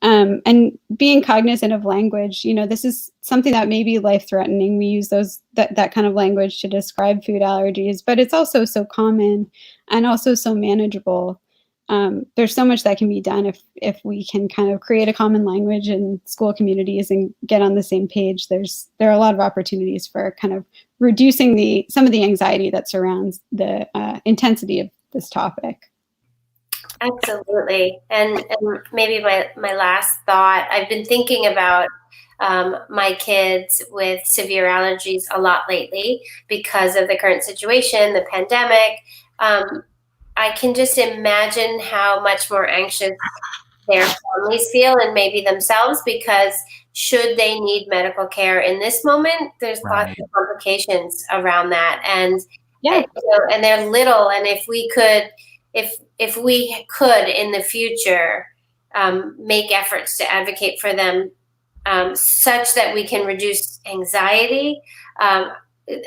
And being cognizant of language, this is something that may be life-threatening. We use that kind of language to describe food allergies, but it's also so common and also so manageable. There's so much that can be done if we can kind of create a common language in school communities and get on the same page. There are a lot of opportunities for kind of reducing some of the anxiety that surrounds the intensity of this topic. Absolutely. And maybe my last thought, I've been thinking about my kids with severe allergies a lot lately because of the current situation, the pandemic. I can just imagine how much more anxious their families feel and maybe themselves, because should they need medical care in this moment, there's lots of complications around that. And they're little. And if we could in the future make efforts to advocate for them such that we can reduce anxiety,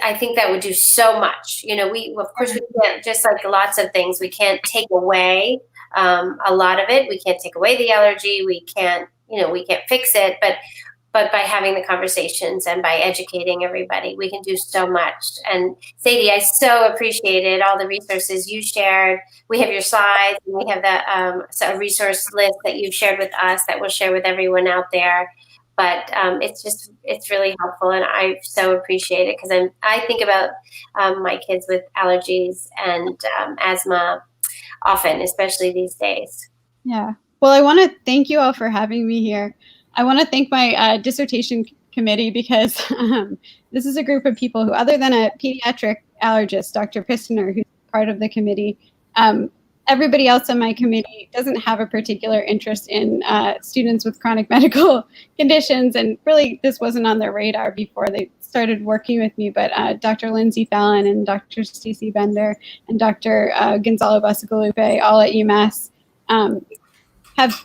I think that would do so much. Of course we can't, just like lots of things, we can't take away a lot of it. We can't take away the allergy. We can't fix it. But by having the conversations and by educating everybody, we can do so much. And Sadie, I so appreciated all the resources you shared. We have your slides, and we have a resource list that you've shared with us that we'll share with everyone out there. But it's really helpful, and I so appreciate it, because I think about my kids with allergies and asthma often, especially these days. Yeah. Well, I want to thank you all for having me here. I want to thank my dissertation committee, because this is a group of people who, other than a pediatric allergist, Dr. Pistiner, who's part of the committee, everybody else on my committee doesn't have a particular interest in students with chronic medical conditions. And really, this wasn't on their radar before they started working with me. But Dr. Lindsay Fallon and Dr. Sadie Bender and Dr. Gonzalo Basagalupe, all at UMass, have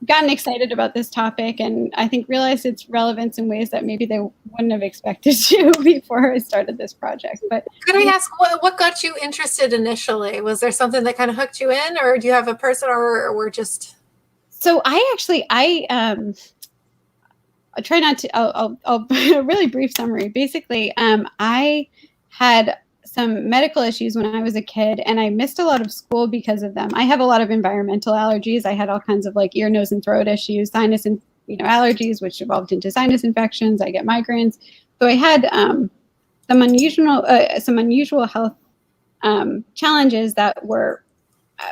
gotten excited about this topic, and I think realized its relevance in ways that maybe they wouldn't have expected to before I started this project. But could I ask what got you interested initially? Was there something that kind of hooked you in, or do you have a person, or we're just? So I try not to. I'll a really brief summary. Basically, I had some medical issues when I was a kid, and I missed a lot of school because of them. I have a lot of environmental allergies. I had all kinds of like ear, nose, and throat issues, sinus and allergies, which evolved into sinus infections. I get migraines. So I had some unusual health challenges that were,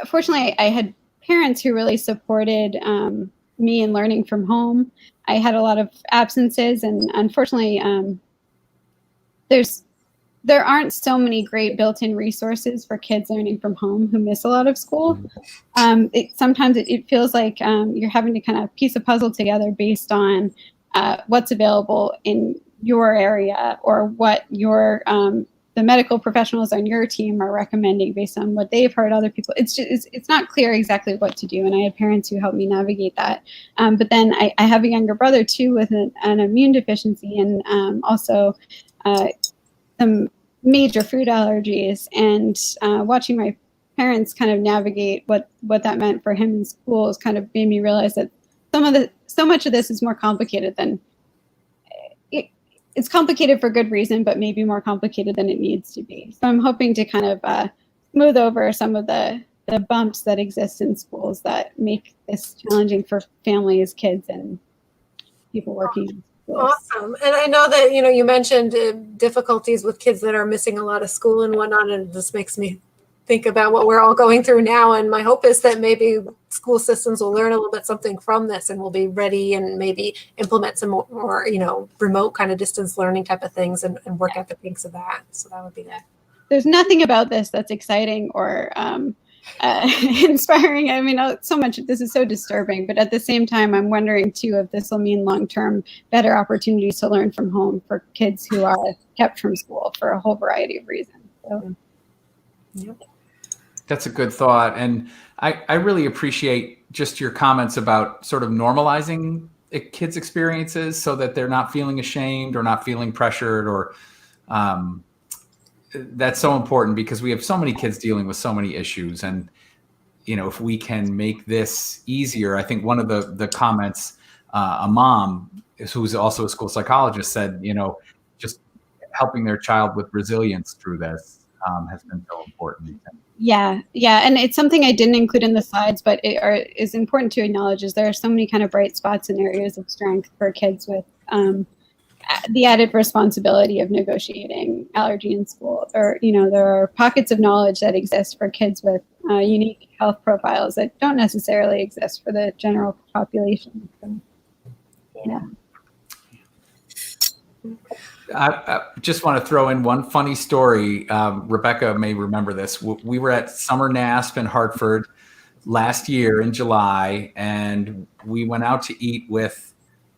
fortunately, I had parents who really supported me in learning from home. I had a lot of absences, and unfortunately, there aren't so many great built-in resources for kids learning from home who miss a lot of school. Sometimes it feels like you're having to kind of piece a puzzle together based on what's available in your area, or what the medical professionals on your team are recommending based on what they've heard other people. It's not clear exactly what to do, and I have parents who help me navigate that. But then I have a younger brother too with an immune deficiency, and also some major food allergies, and watching my parents kind of navigate what that meant for him in school has kind of made me realize that so much of this is more complicated than it's complicated for good reason, but maybe more complicated than it needs to be. So I'm hoping to kind of smooth over some of the bumps that exist in schools that make this challenging for families, kids, and people working. Awesome. And I know that, you mentioned difficulties with kids that are missing a lot of school and whatnot, and this makes me think about what we're all going through now. And my hope is that maybe school systems will learn a little bit something from this, and will be ready and maybe implement some more remote kind of distance learning type of things, and work out the kinks of that. So that would be good. There's nothing about this that's exciting or inspiring. I mean, so much, this is so disturbing, but at the same time, I'm wondering too if this will mean long-term better opportunities to learn from home for kids who are kept from school for a whole variety of reasons. So. Yep. That's a good thought. And I really appreciate just your comments about sort of normalizing kids' experiences so that they're not feeling ashamed or not feeling pressured, or that's so important because we have so many kids dealing with so many issues. And, if we can make this easier, I think one of the comments, a mom who's also a school psychologist said, just helping their child with resilience through this has been so important. Yeah. And it's something I didn't include in the slides, but it is important to acknowledge is there are so many kind of bright spots and areas of strength for kids with the added responsibility of negotiating allergy in school. Or, there are pockets of knowledge that exist for kids with unique health profiles that don't necessarily exist for the general population. So, yeah. I just want to throw in one funny story. Rebecca may remember this. We were at Summer NASP in Hartford last year in July, and we went out to eat with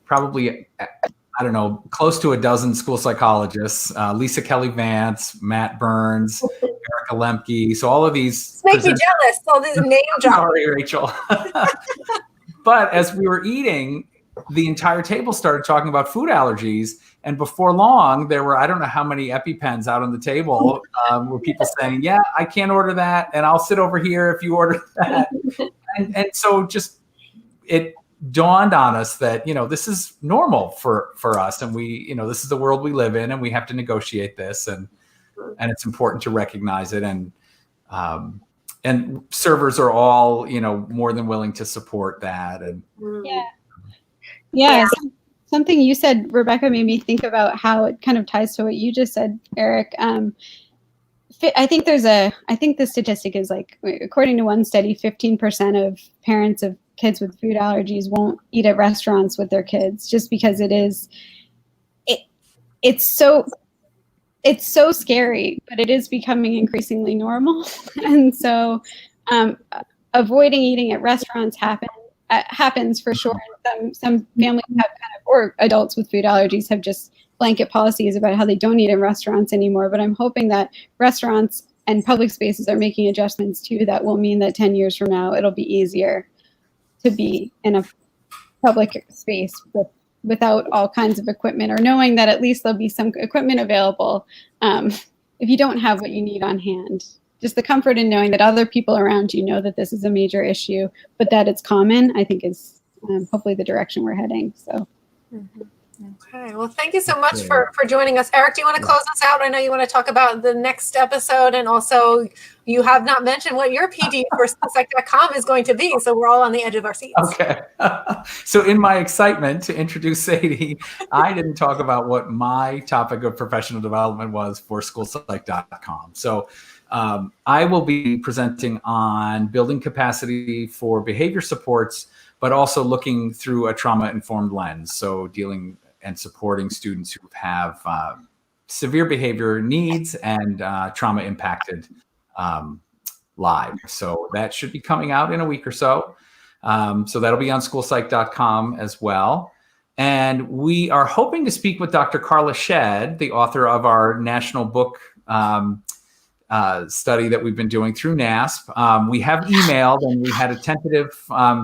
probably, I don't know, close to a dozen school psychologists, Lisa Kelly Vance, Matt Burns, Erica Lemke. So all of these. Make me jealous. All these name drops. Sorry, Rachel. But as we were eating, the entire table started talking about food allergies. And before long, there were, I don't know how many EpiPens out on the table where people saying, yeah, I can't order that. And I'll sit over here if you order that. and so just it dawned on us that, this is normal for us. And we, this is the world we live in and we have to negotiate this. And it's important to recognize it. And servers are all, more than willing to support that. And Yeah. Something you said, Rebecca, made me think about how it kind of ties to what you just said, Eric. I think the statistic is like, according to one study, 15% of parents of kids with food allergies won't eat at restaurants with their kids just because it's so scary, but it is becoming increasingly normal. And so avoiding eating at restaurants happens for sure. Some families have or adults with food allergies have just blanket policies about how they don't eat in restaurants anymore. But I'm hoping that restaurants and public spaces are making adjustments too that will mean that 10 years from now, it'll be easier to be in a public space without all kinds of equipment, or knowing that at least there'll be some equipment available if you don't have what you need on hand. Just the comfort in knowing that other people around you know that this is a major issue, but that it's common, I think is hopefully the direction we're heading. So. Mm-hmm. Okay. Well, thank you so much for joining us. Eric, do you want to close us out? I know you want to talk about the next episode, and also you have not mentioned what your PD for schoolpsych.com is going to be. So we're all on the edge of our seats. Okay. So in my excitement to introduce Sadie, I didn't talk about what my topic of professional development was for schoolpsych.com. So I will be presenting on building capacity for behavior supports, but also looking through a trauma-informed lens. So dealing and supporting students who have severe behavior needs and trauma-impacted lives. So that should be coming out in a week or so. So that'll be on schoolpsych.com as well. And we are hoping to speak with Dr. Carla Shedd, the author of our national book study that we've been doing through NASP. We have emailed and we had a tentative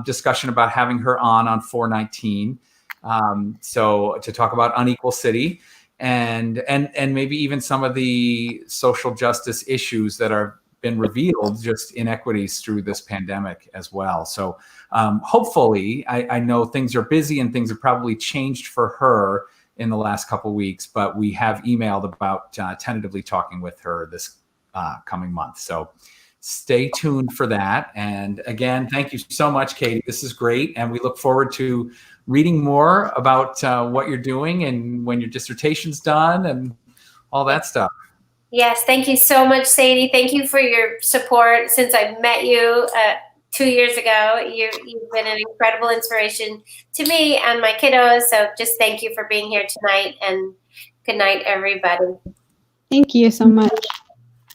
discussion about having her on 4/19. So to talk about unequal city and maybe even some of the social justice issues that are been revealed, just inequities through this pandemic as well. So hopefully, I know things are busy and things have probably changed for her in the last couple of weeks, but we have emailed about tentatively talking with her this coming month. So stay tuned for that. And again, thank you so much, Katie. This is great. And we look forward to reading more about what you're doing and when your dissertation's done and all that stuff. Yes, thank you so much, Sadie. Thank you for your support since I met you 2 years ago. You've been an incredible inspiration to me and my kiddos. So just thank you for being here tonight, and good night, everybody. Thank you so much.